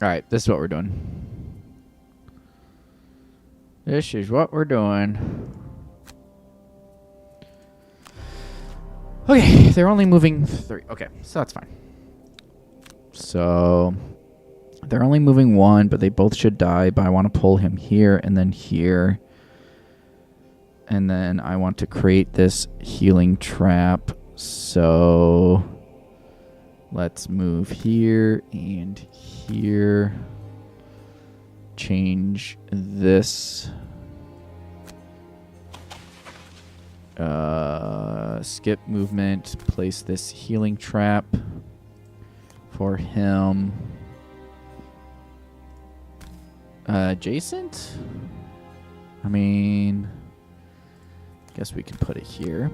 Alright, this is what we're doing. This is what we're doing. Okay, they're only moving 3. Okay, so that's fine. So they're only moving 1, but they both should die. But I want to pull him here and then here. And then I want to create this healing trap. So let's move here and here. Change this. Skip movement. Place this healing trap for him. Adjacent? I mean, guess we can put it here.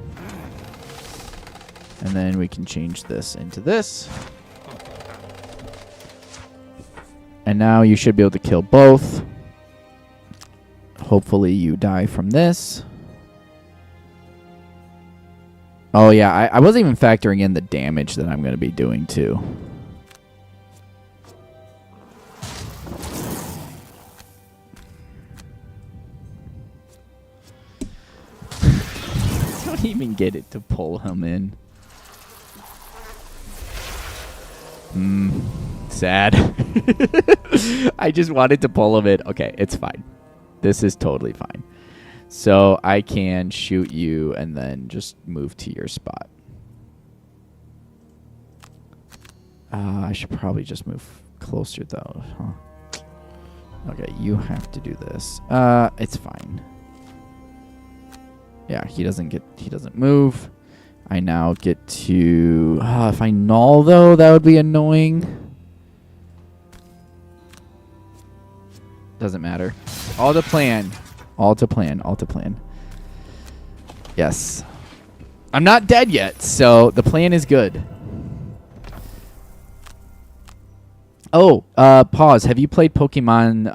And then we can change this into this. And now you should be able to kill both. Hopefully you die from this. Oh yeah, I wasn't even factoring in the damage that I'm going to be doing too. Don't even get it to pull him in. Sad. I just wanted to pull him in. Okay, it's fine. This is totally fine. So I can shoot you and then just move to your spot. I should probably just move closer though, huh? Okay, you have to do this. It's fine. Yeah, he doesn't move. I now get to... if I null, though, that would be annoying. Doesn't matter. All to plan. All to plan. All to plan. Yes. I'm not dead yet, so the plan is good. Oh, pause. Have you played Pokemon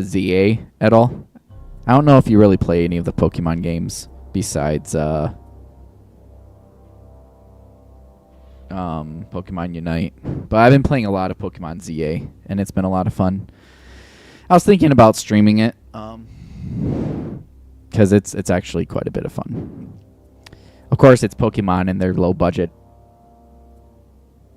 ZA at all? I don't know if you really play any of the Pokemon games besides... Pokemon Unite, but I've been playing a lot of Pokemon ZA, and it's been a lot of fun. I was thinking about streaming it, because it's actually quite a bit of fun. Of course, it's Pokemon, and their low budget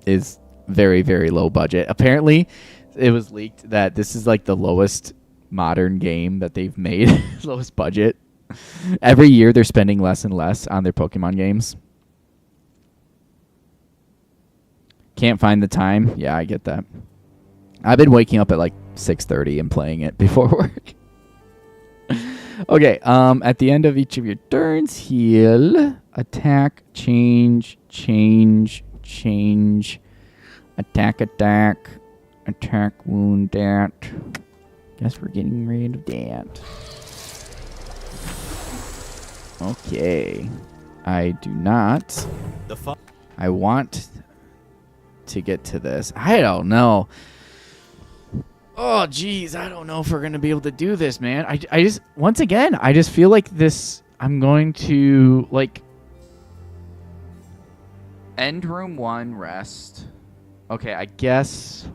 is very, very low budget. Apparently, it was leaked that this is like the lowest modern game that they've made, lowest budget. Every year, they're spending less and less on their Pokemon games. Can't find the time. Yeah, I get that. I've been waking up at like 6:30 and playing it before work. Okay, at the end of each of your turns, heal, attack, change, attack, attack, wound, that. Guess we're getting rid of that. Okay. I do not. I want to get to this. I don't know. Oh, geez. I don't know if we're going to be able to do this, man. I just, once again, I just feel like this, I'm going to, like, end room 1, rest. Okay, I guess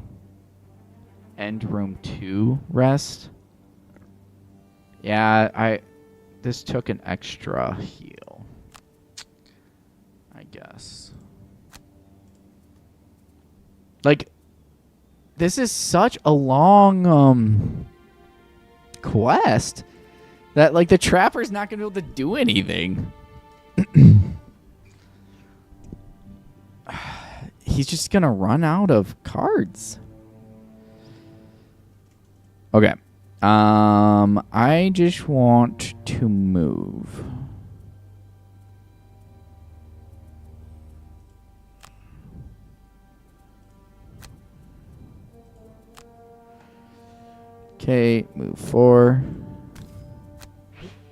end room 2, rest. Yeah, this took an extra heal, I guess. Like, this is such a long quest that, like, the trapper's not going to be able to do anything. He's just going to run out of cards. Okay. I just want to move. Okay, move 4.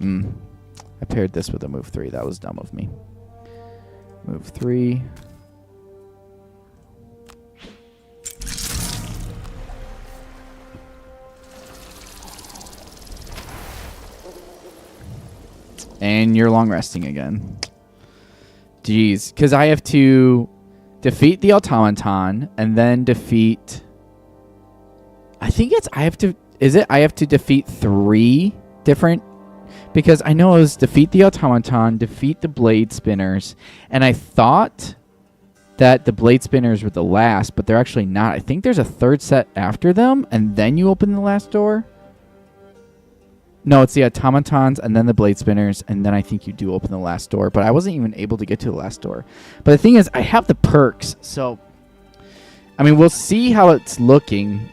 I paired this with a move 3. That was dumb of me. Move 3. And you're long resting again. Jeez, because I have to defeat the automaton and then defeat... I think it's... I have to defeat 3 different... Because I know it was defeat the automaton, defeat the blade spinners, and I thought that the blade spinners were the last, but they're actually not. I think there's a third set after them, and then you open the last door. No, it's the automatons, and then the blade spinners, and then I think you do open the last door, but I wasn't even able to get to the last door. But the thing is, I have the perks, so... I mean, we'll see how it's looking,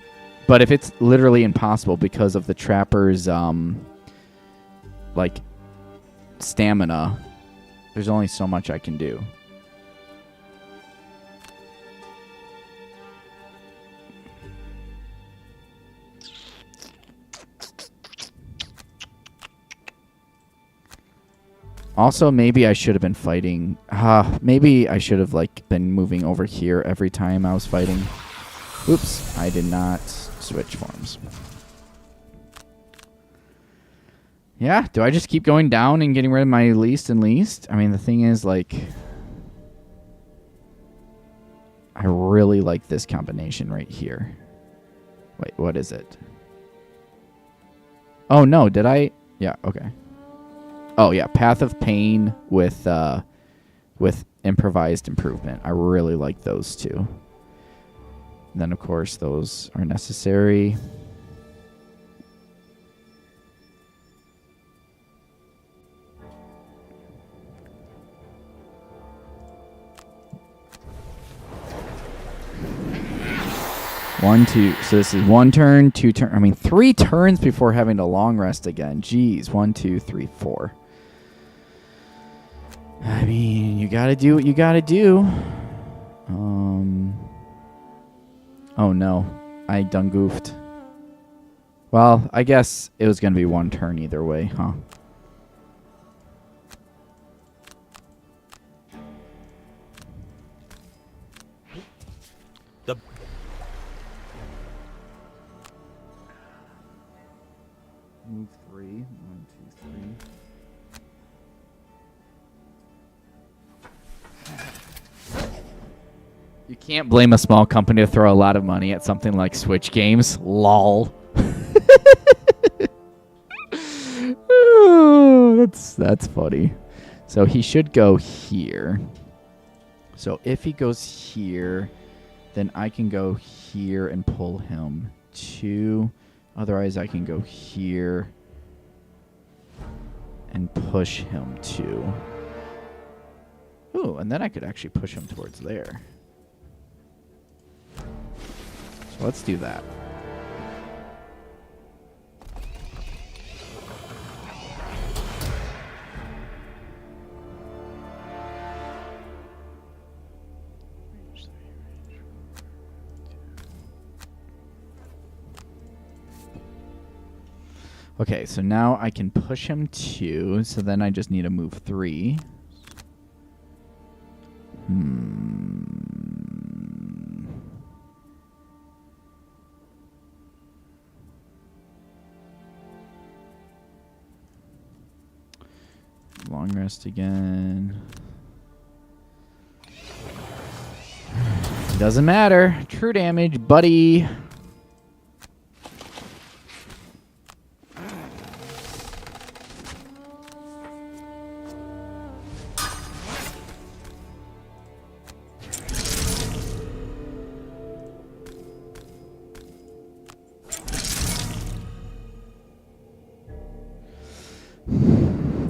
but if it's literally impossible because of the trapper's... like stamina, there's only so much I can do. Also, maybe I should have been fighting. Maybe I should have like been moving over here every time I was fighting. Oops, I did not switch forms. Yeah, do I just keep going down and getting rid of my least and least? I mean, the thing is, like, I really like this combination right here. Wait, what is it? Oh, no, did I? Yeah, okay. Oh, yeah, Path of Pain with Improvised Improvement. I really like those two. And then, of course, those are necessary. One, two. So this is 1 turn, 2 turn. I mean, 3 turns before having to long rest again. Jeez. 1, 2, 3, 4. I mean, you gotta do what you gotta do. Oh no, I done goofed. Well, I guess it was gonna be 1 turn either way, huh? Move 3. 1, 2, 3. You can't blame a small company to throw a lot of money at something like Switch games. Lol. Oh, that's funny. So he should go here. So if he goes here, then I can go here and pull him 2. Otherwise, I can go here and push him 2. Ooh, and then I could actually push him towards there. So let's do that. Okay, so now I can push him 2, so then I just need to move 3. Long rest again. Doesn't matter. True damage, buddy.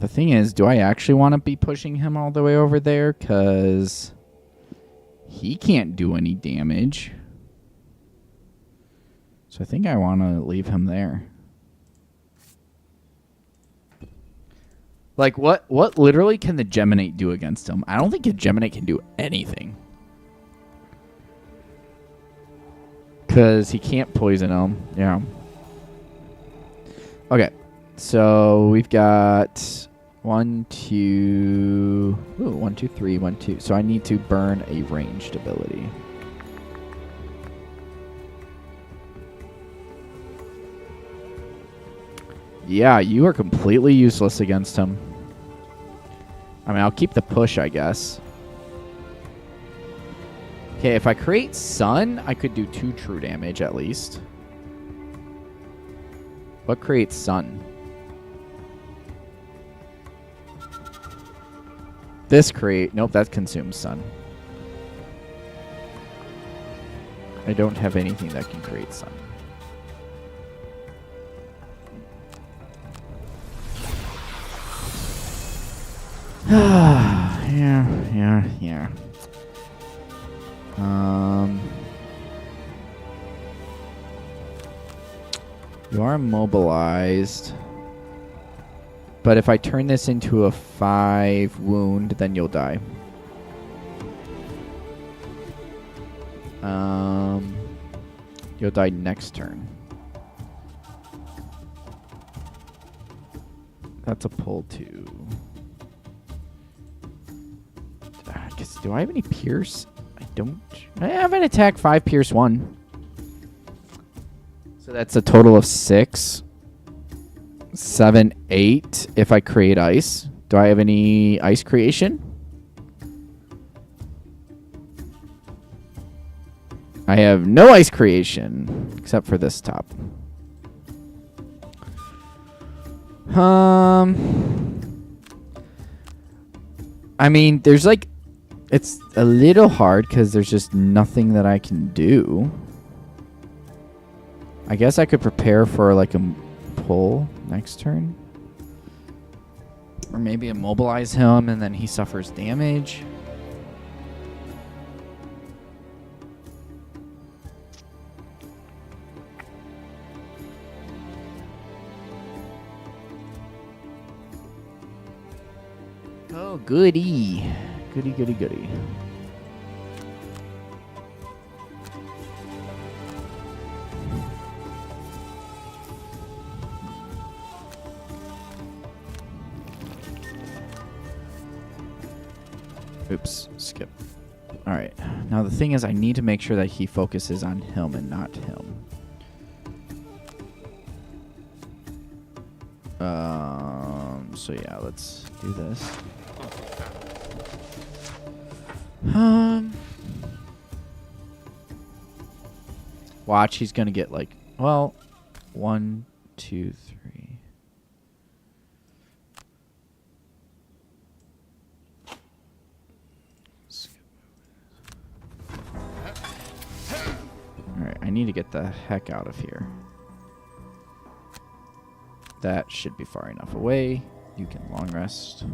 The thing is, do I actually want to be pushing him all the way over there? Because he can't do any damage. So I think I want to leave him there. Like, what literally can the Geminate do against him? I don't think a Geminate can do anything. Because he can't poison him. Yeah. Okay. So we've got 1, 2... Ooh, 1, 2, 3, 1, 2. So I need to burn a ranged ability. Yeah, you are completely useless against him. I mean, I'll keep the push, I guess. Okay, if I create Sun, I could do 2 true damage at least. What creates Sun? This create... Nope, that consumes Sun. I don't have anything that can create Sun. Yeah. You are immobilized. But if I turn this into a 5 wound, then you'll die. You'll die next turn. That's a pull 2. Do I have any pierce? I don't. I have an attack 5, pierce 1. So that's a total of 6. 7, 8 if I create ice. Do I have any ice creation? I have no ice creation except for this top. I mean, there's like, it's a little hard because there's just nothing that I can do. I guess I could prepare for like a pull next turn. Or maybe immobilize him and then he suffers damage. Oh, goody. Goody, goody, goody. Oops, skip. Alright. Now the thing is I need to make sure that he focuses on him and not him. So yeah, let's do this. Watch, he's gonna get like, well, 1, 2, 3. Alright, I need to get the heck out of here. That should be far enough away. You can long rest.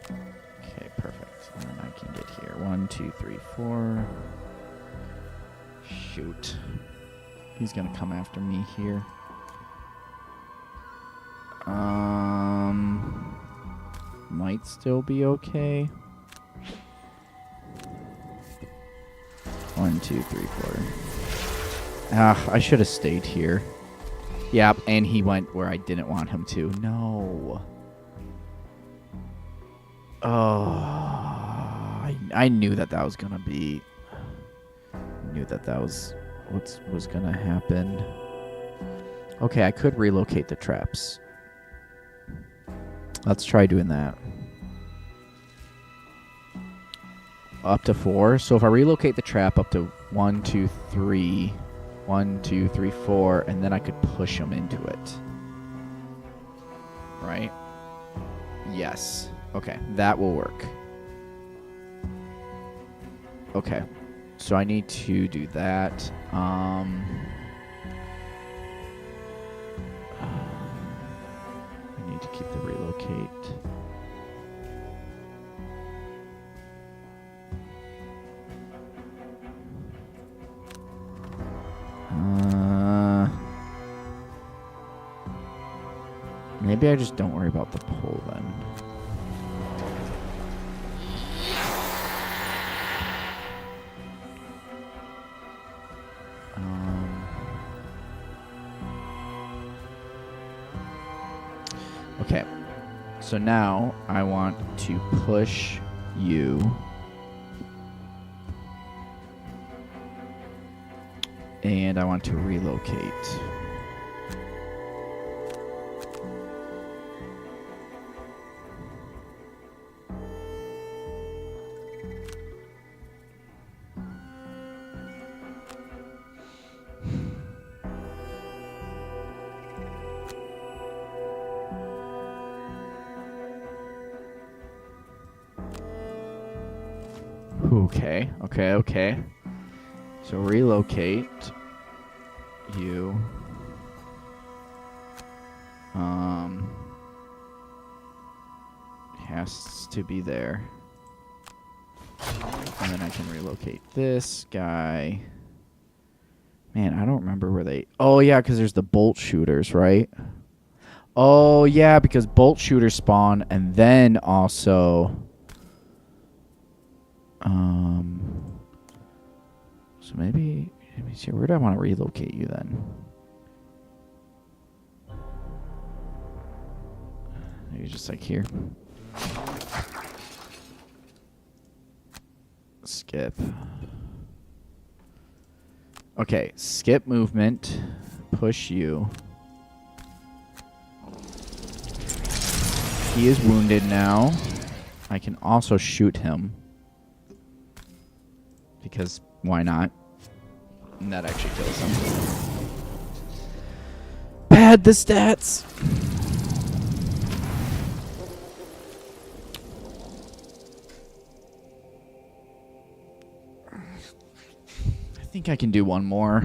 Okay, perfect. And then I can get here. 1, 2, 3, 4. Shoot. He's gonna come after me here. Might still be okay. 1, 2, 3, 4. Ah, I should have stayed here. Yep, and he went where I didn't want him to. No. Oh, I knew that was gonna be. I knew that was what was gonna happen. Okay, I could relocate the traps. Let's try doing that. Up to 4. So if I relocate the trap up to 1, 2, 3. 1, 2, 3, 4, and then I could push him into it. Right? Yes. Okay, that will work. Okay, so I need to do that. I need to keep the relocate. Maybe I just don't worry about the pull then. Okay, so now I want to push you. And I want to relocate. Okay. So relocate you. Has to be there. And then I can relocate this guy. Man, I don't remember where they... Oh, yeah, because there's the bolt shooters, right? Oh, yeah, because bolt shooters spawn, and then also... So maybe... Let me see, where do I want to relocate you then? Maybe just like here. Skip. Okay, skip movement. Push you. He is wounded now. I can also shoot him. Because why not? And that actually kills him. Pad the stats! I think I can do one more.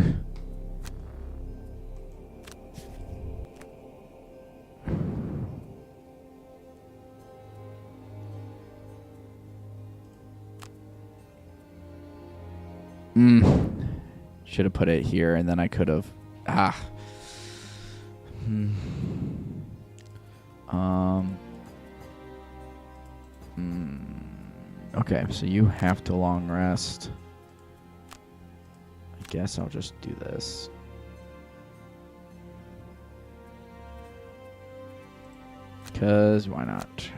Should have put it here, and then I could have. Okay, so you have to long rest. I guess I'll just do this. Because why not?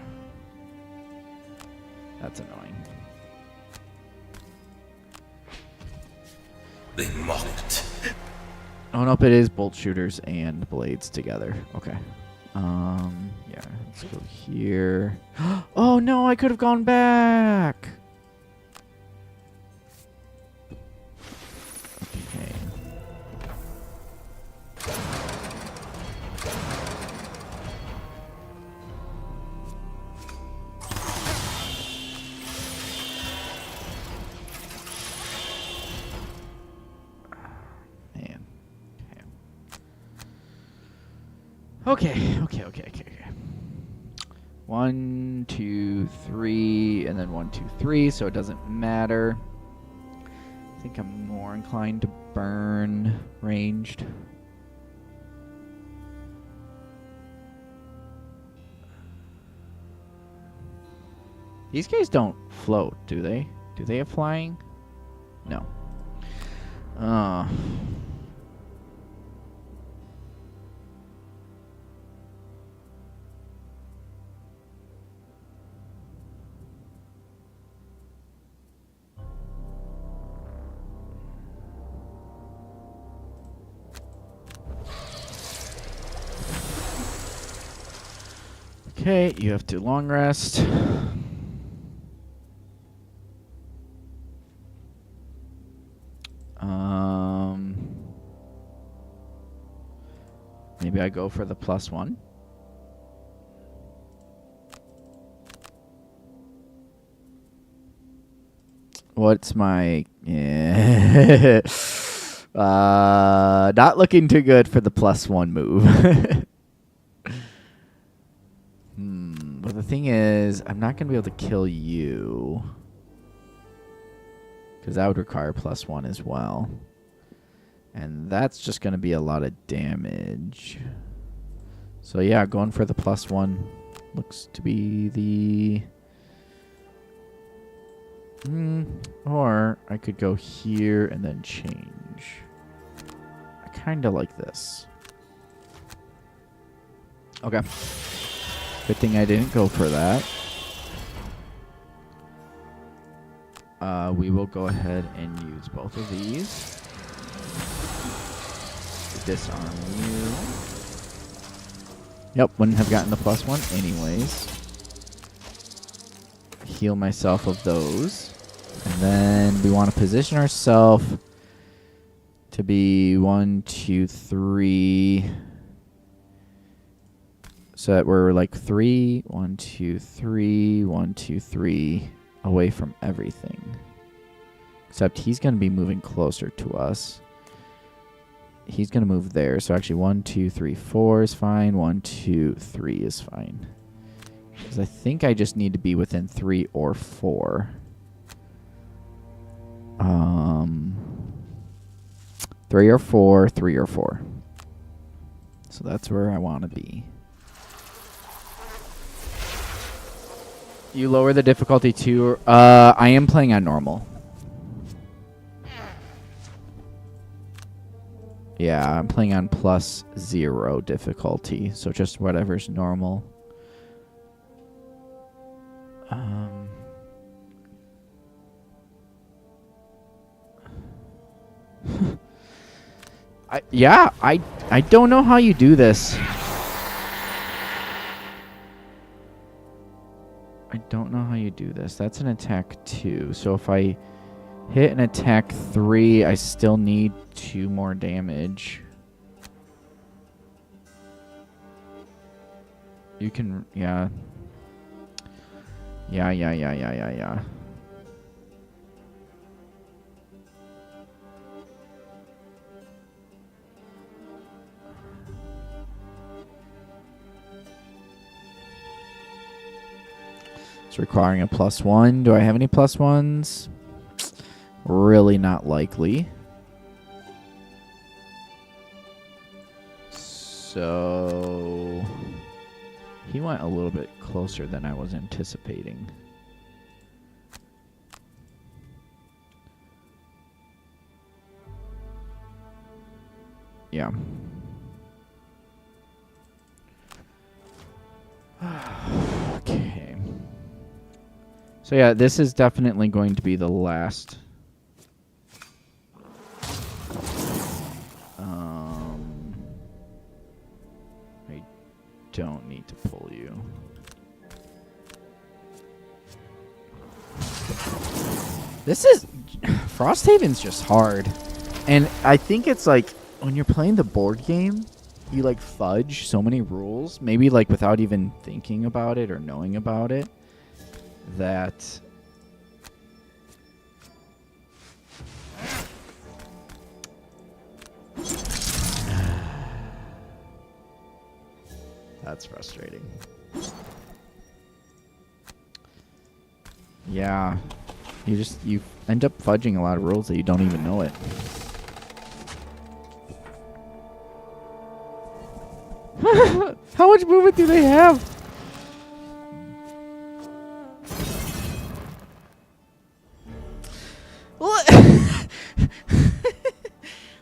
That's annoying. They mocked. Oh, nope, it is bolt shooters and blades together. Okay. Yeah, let's go here. Oh, no, I could have gone back. Okay. Man. Okay. Okay. 1, 2, 3, and then 1, 2, 3, so it doesn't matter. I think I'm more inclined to burn ranged. These guys don't float, do they? Do they have flying? No. Okay, you have to long rest. Maybe I go for the +1. What's my... Yeah. Not looking too good for the +1 move. But the thing is, I'm not going to be able to kill you. Because that would require +1 as well. And that's just going to be a lot of damage. So yeah, going for the +1 looks to be the... Or I could go here and then change. I kind of like this. Okay. Good thing I didn't go for that. We will go ahead and use both of these. Disarm you. Yep, wouldn't have gotten the +1 anyways. Heal myself of those. And then we want to position ourselves to be 1, 2, 3. So that we're like 3, 1, 2, 3, 1, 2, 3 away from everything. Except he's going to be moving closer to us. He's going to move there. So actually 1, 2, 3, 4 is fine. 1, 2, 3 is fine. Because I think I just need to be within 3 or 4. 3 or 4, 3 or 4. So that's where I want to be. You lower the difficulty too. I am playing on normal. Yeah, I'm playing on +0 difficulty, so just whatever's normal. Yeah, I don't know how you do this. I don't know how you do this. That's an attack 2. So if I hit an attack 3, I still need 2 more damage. You can, yeah. Yeah. It's requiring a +1. Do I have any +1s? Really not likely. So he went a little bit closer than I was anticipating. Yeah. Okay. So yeah, this is definitely going to be the last. I don't need to pull you. This is Frosthaven's just hard. And I think it's like when you're playing the board game, you like fudge so many rules, maybe like without even thinking about it or knowing about it, that that's frustrating. Yeah. You end up fudging a lot of rules that you don't even know it. How much movement do they have?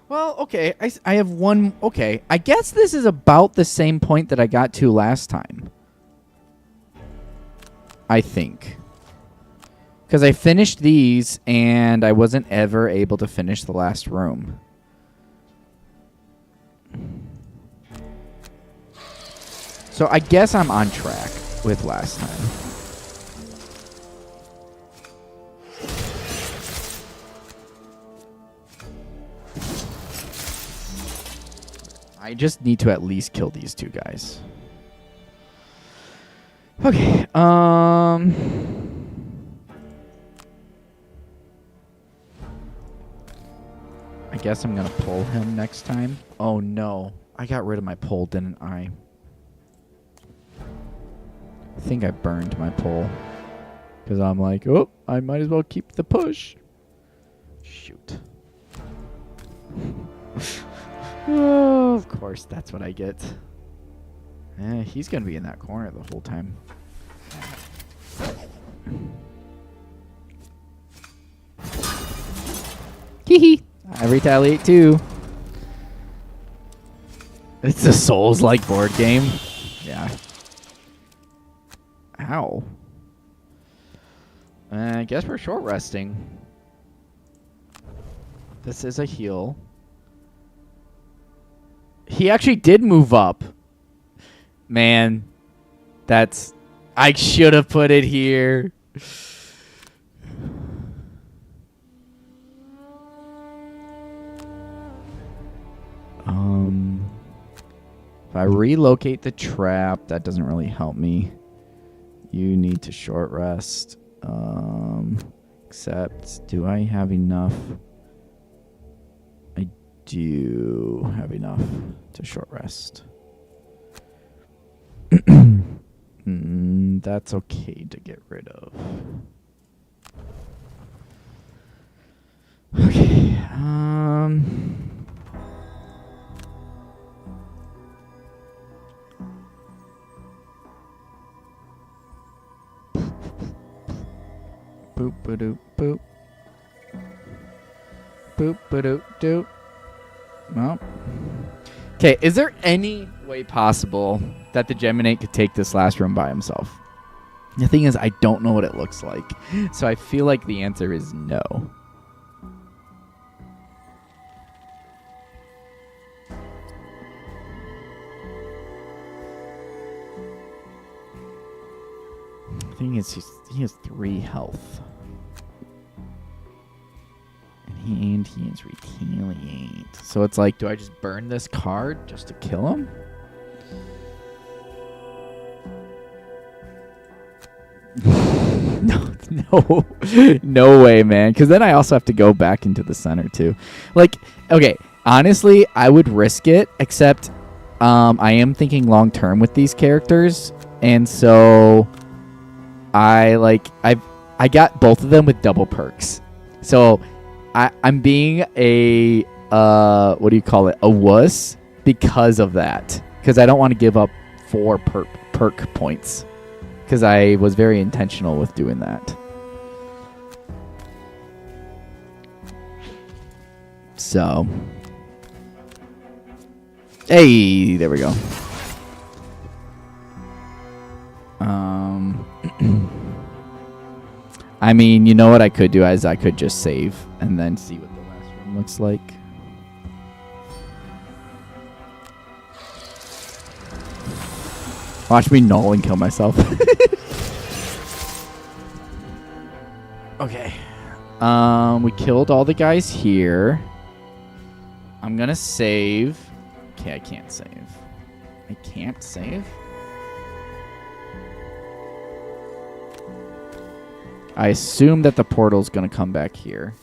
Well, okay. I have one. Okay. I guess this is about the same point that I got to last time. I think. Because I finished these, and I wasn't ever able to finish the last room. So I guess I'm on track with last time. I just need to at least kill these 2 guys. Okay, I guess I'm gonna pull him next time. Oh no, I got rid of my pull, didn't I? I think I burned my pull. Because I'm like, oh, I might as well keep the push. Shoot. Oh, of course, that's what I get. He's going to be in that corner the whole time. Hee I retaliate too. It's a Souls-like board game. Yeah. Ow. I guess we're short resting. This is a heal. He actually did move up. Man, that's... I should have put it here. If I relocate the trap, that doesn't really help me. You need to short rest. Except, do I have enough? I do have enough to short rest. That's okay to get rid of. Okay. Boop ba doop boop. Boop ba doop doop. Well. Okay, is there any way possible that the Geminate could take this last room by himself? The thing is, I don't know what it looks like. So I feel like the answer is no. thing is, he has 3 health. And he is retaliate. So it's like, do I just burn this card just to kill him? No way, man. Because then I also have to go back into the center too. Like, okay, honestly, I would risk it. Except, I am thinking long term with these characters, and so I got both of them with double perks. So I'm being a what do you call it? A wuss because of that. Because I don't want to give up 4 perk points. Because I was very intentional with doing that. So. Hey, there we go. I mean, you know what I could do is I could just save and then see what the last room looks like. Watch me null and kill myself. Okay. We killed all the guys here. I'm gonna save. Okay, I can't save. I can't save? I assume that the portal's gonna come back here.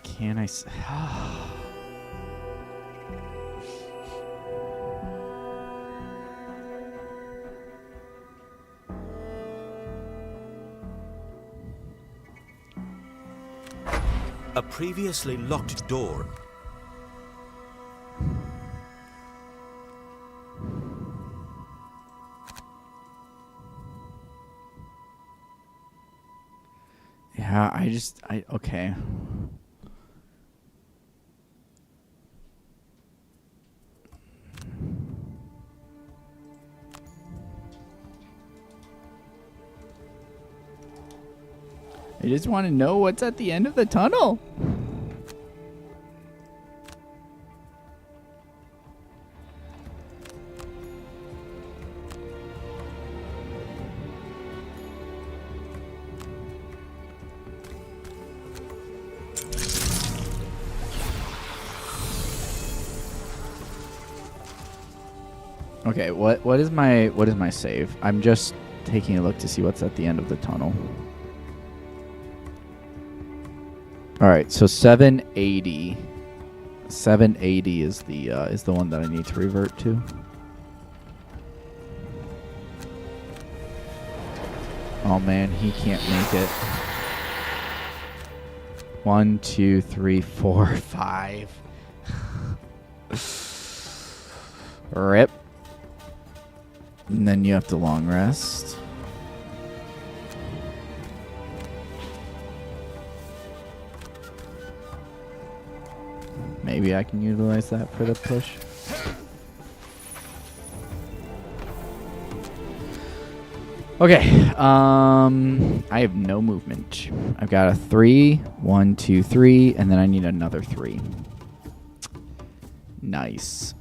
Can I A previously locked door. Yeah, okay. I just want to know what's at the end of the tunnel. Okay, what is my save? I'm just taking a look to see what's at the end of the tunnel. All right, so 780. 780 is the one that I need to revert to. Oh man, he can't make it. 1, 2, 3, 4, 5. Rip. And then you have to long rest. Maybe I can utilize that for the push. Okay. I have no movement. I've got a 3, 1, 2, 3, and then I need another 3. Nice.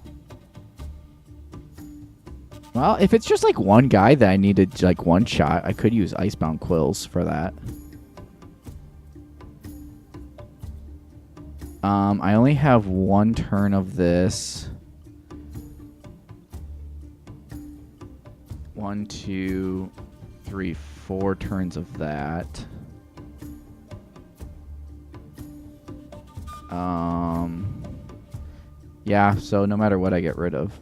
Well, if it's just like one guy that I needed like one shot, I could use Icebound Quills for that. I only have 1 turn of this. 1, 2, 3, 4 turns of that. Yeah, so no matter what I get rid of.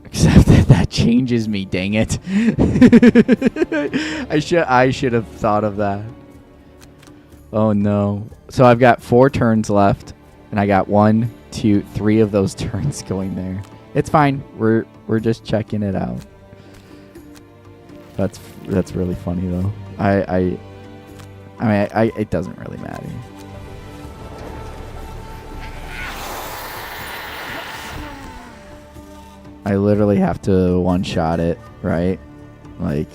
Except that changes me, dang it. I should have thought of that. Oh no. So I've got 4 turns left, and I got 1, 2, 3 of those turns going there. It's fine. We're just checking it out. That's really funny though. I mean it doesn't really matter. I literally have to one-shot it, right? Like,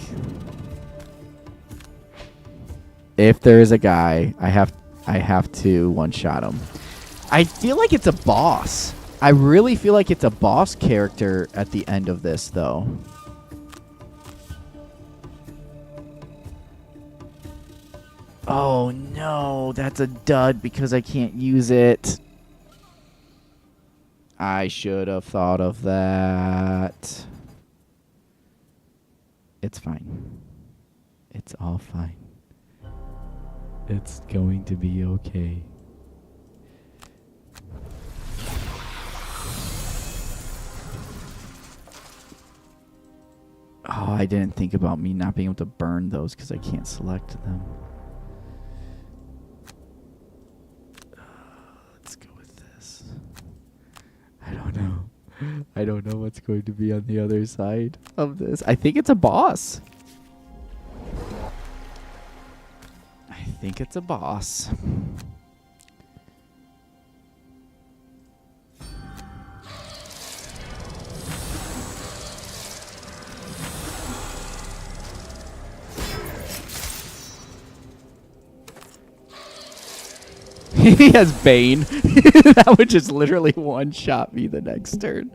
if there is a guy, I have to one-shot him. I feel like it's a boss. I really feel like it's a boss character at the end of this, though. Oh, no. That's a dud because I can't use it. I should have thought of that. It's fine. It's all fine. It's going to be okay. Oh, I didn't think about me not being able to burn those because I can't select them. Let's go with this. I don't know. I don't know what's going to be on the other side of this. I think it's a boss. I think it's a boss. He has Bane. That would just literally one-shot me the next turn.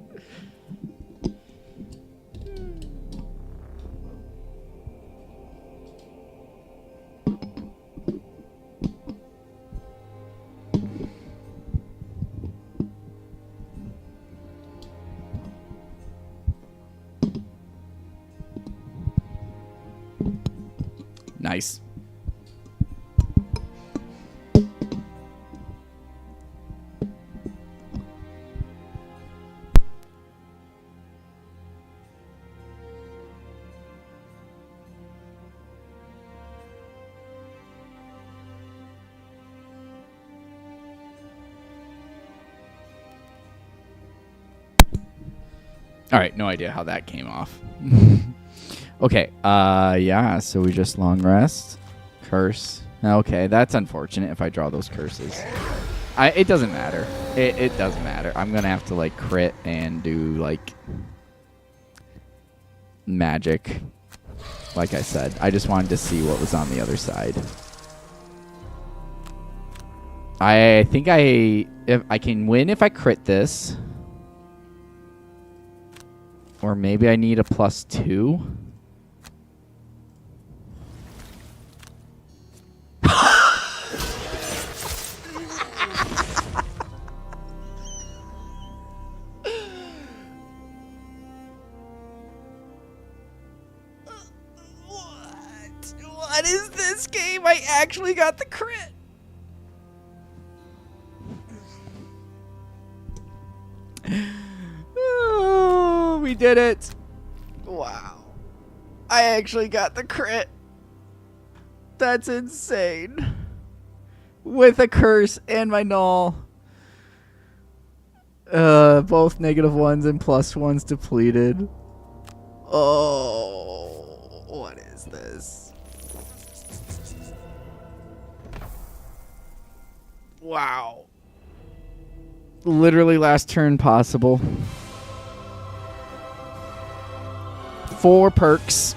Nice. All right, no idea how that came off. Okay, yeah, so we just long rest. Curse. Okay, that's unfortunate if I draw those curses. It doesn't matter. It doesn't matter. I'm going to have to, like, crit and do, like, magic. Like I said, I just wanted to see what was on the other side. I think if I can win if I crit this. Or maybe I need a +2. What is this game? I actually got the crit. Oh, we did it. Wow. I actually got the crit. That's insane. With a curse and my null. Both -1s and +1s depleted. Oh, what is this? Wow. Literally last turn possible. 4 perks.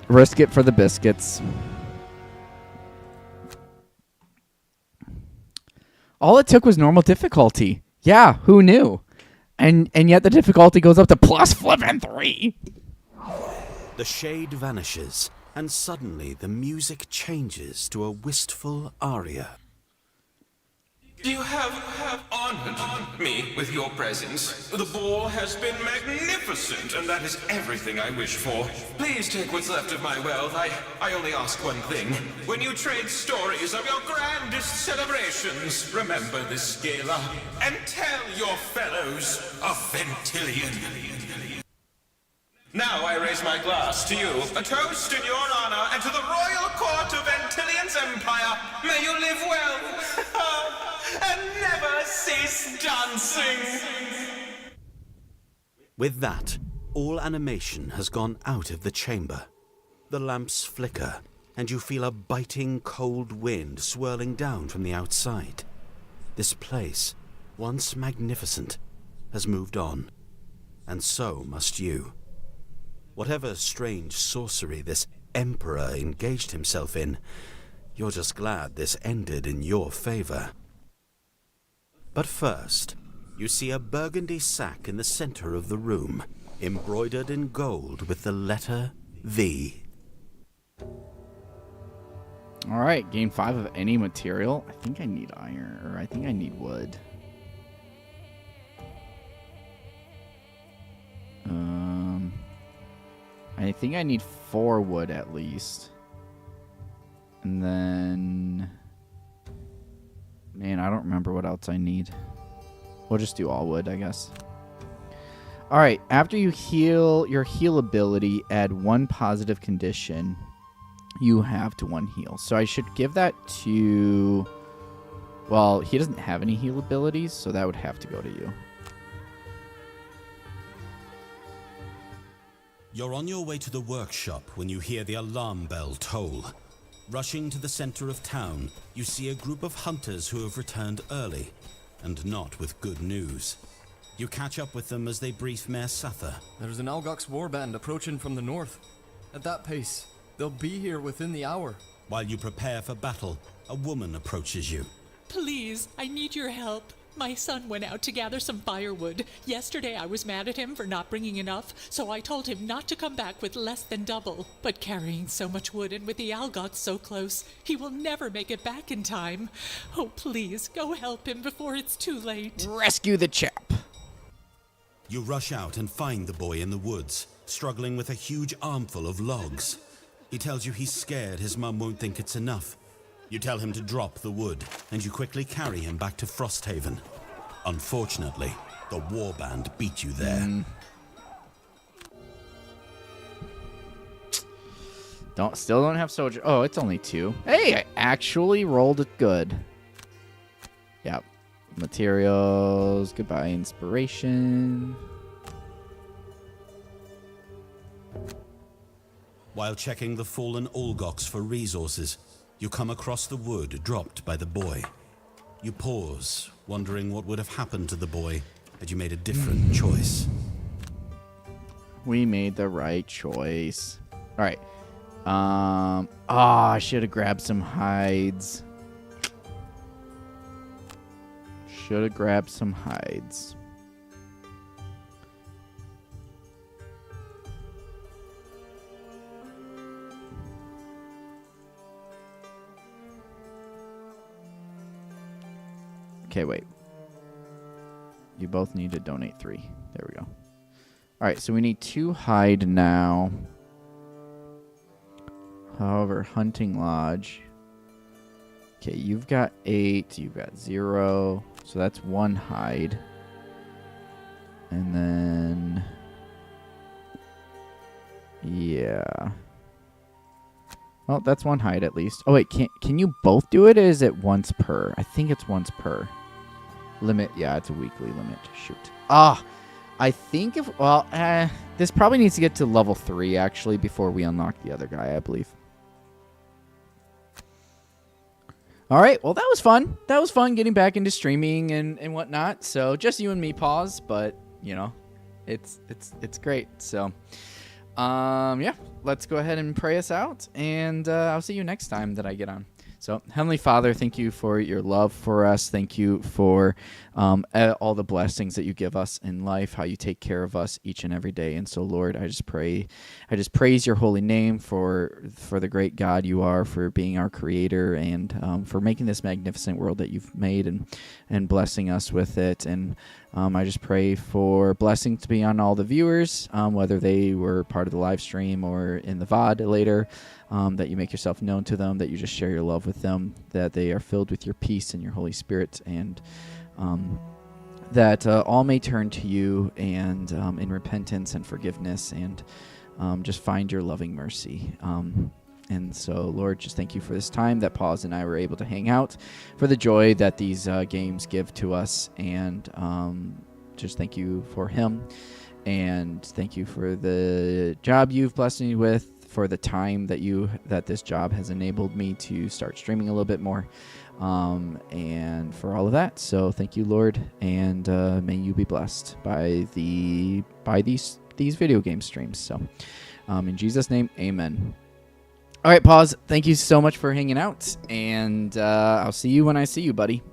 Risk it for the biscuits. All it took was normal difficulty. Yeah, who knew? And yet the difficulty goes up to +3. The shade vanishes, and suddenly the music changes to a wistful aria. You have honored me with your presence. The ball has been magnificent, and that is everything I wish for. Please take what's left of my wealth. I only ask one thing. When you trade stories of your grandest celebrations, remember this gala, and tell your fellows of Ventilion. Now I raise my glass to you, a toast in your honor, and to the royal court of Ventilion's empire. May you live well, and never cease dancing. With that, all animation has gone out of the chamber. The lamps flicker, and you feel a biting cold wind swirling down from the outside. This place, once magnificent, has moved on, and so must you. Whatever strange sorcery this Emperor engaged himself in, you're just glad this ended in your favor. But first, you see a burgundy sack in the center of the room, embroidered in gold with the letter V. All right, gain 5 of any material. I think I need iron, or I think I need wood. I think I need 4 wood at least. And then... Man, I don't remember what else I need. We'll just do all wood, I guess. Alright, after you heal your heal ability, add 1 positive condition you have to 1 heal. So I should give that to... Well, he doesn't have any heal abilities, so that would have to go to you. You're on your way to the workshop when you hear the alarm bell toll. Rushing to the center of town, you see a group of hunters who have returned early, and not with good news. You catch up with them as they brief Mayor Suther. There's an Algox warband approaching from the north. At that pace, they'll be here within the hour. While you prepare for battle, a woman approaches you. Please, I need your help. My son went out to gather some firewood. Yesterday I was mad at him for not bringing enough, so I told him not to come back with less than double. But carrying so much wood and with the Algots so close, he will never make it back in time. Oh, please, go help him before it's too late. Rescue the chap. You rush out and find the boy in the woods, struggling with a huge armful of logs. He tells you he's scared his mum won't think it's enough. You tell him to drop the wood, and you quickly carry him back to Frosthaven. Unfortunately, the warband beat you there. Still don't have soldier. Oh, it's only 2. Hey, I actually rolled it good. Yep. Materials. Goodbye, inspiration. While checking the fallen Olgox for resources, you come across the wood dropped by the boy. You pause, wondering what would have happened to the boy had you made a different choice. We made the right choice. All right. I should have grabbed some hides. Should have grabbed some hides. Okay, wait. You both need to donate 3. There we go. All right, so we need 2 hide now. However, hunting lodge. Okay, you've got 8. You've got 0. So that's 1 hide. And then... Yeah. Well, that's 1 hide at least. Oh, wait, can you both do it, or is it once per? I think it's once per. Limit, yeah, it's a weekly limit. Shoot. I think if, well, this probably needs to get to level 3, actually, before we unlock the other guy, I believe. All right, well, that was fun. That was fun getting back into streaming and whatnot. So just you and me, pause, but, you know, it's great. So, yeah, let's go ahead and pray us out, and I'll see you next time that I get on. So, Heavenly Father, thank you for your love for us. Thank you for all the blessings that you give us in life, how you take care of us each and every day. And so, Lord, I just praise your holy name for the great God you are, for being our creator, and for making this magnificent world that you've made and blessing us with it. And I just pray for blessings to be on all the viewers, whether they were part of the live stream or in the VOD later, that you make yourself known to them, that you just share your love with them, that they are filled with your peace and your Holy Spirit, and that all may turn to you and in repentance and forgiveness, and just find your loving mercy. And so, Lord, just thank you for this time that Paz and I were able to hang out, for the joy that these games give to us, and just thank you for him, and thank you for the job you've blessed me with, for the time that this job has enabled me to start streaming a little bit more. and for all of that. So thank you, Lord, and may you be blessed by these video game streams. So in Jesus' name, amen. All right, Pause, thank you so much for hanging out, and I'll see you when I see you, buddy.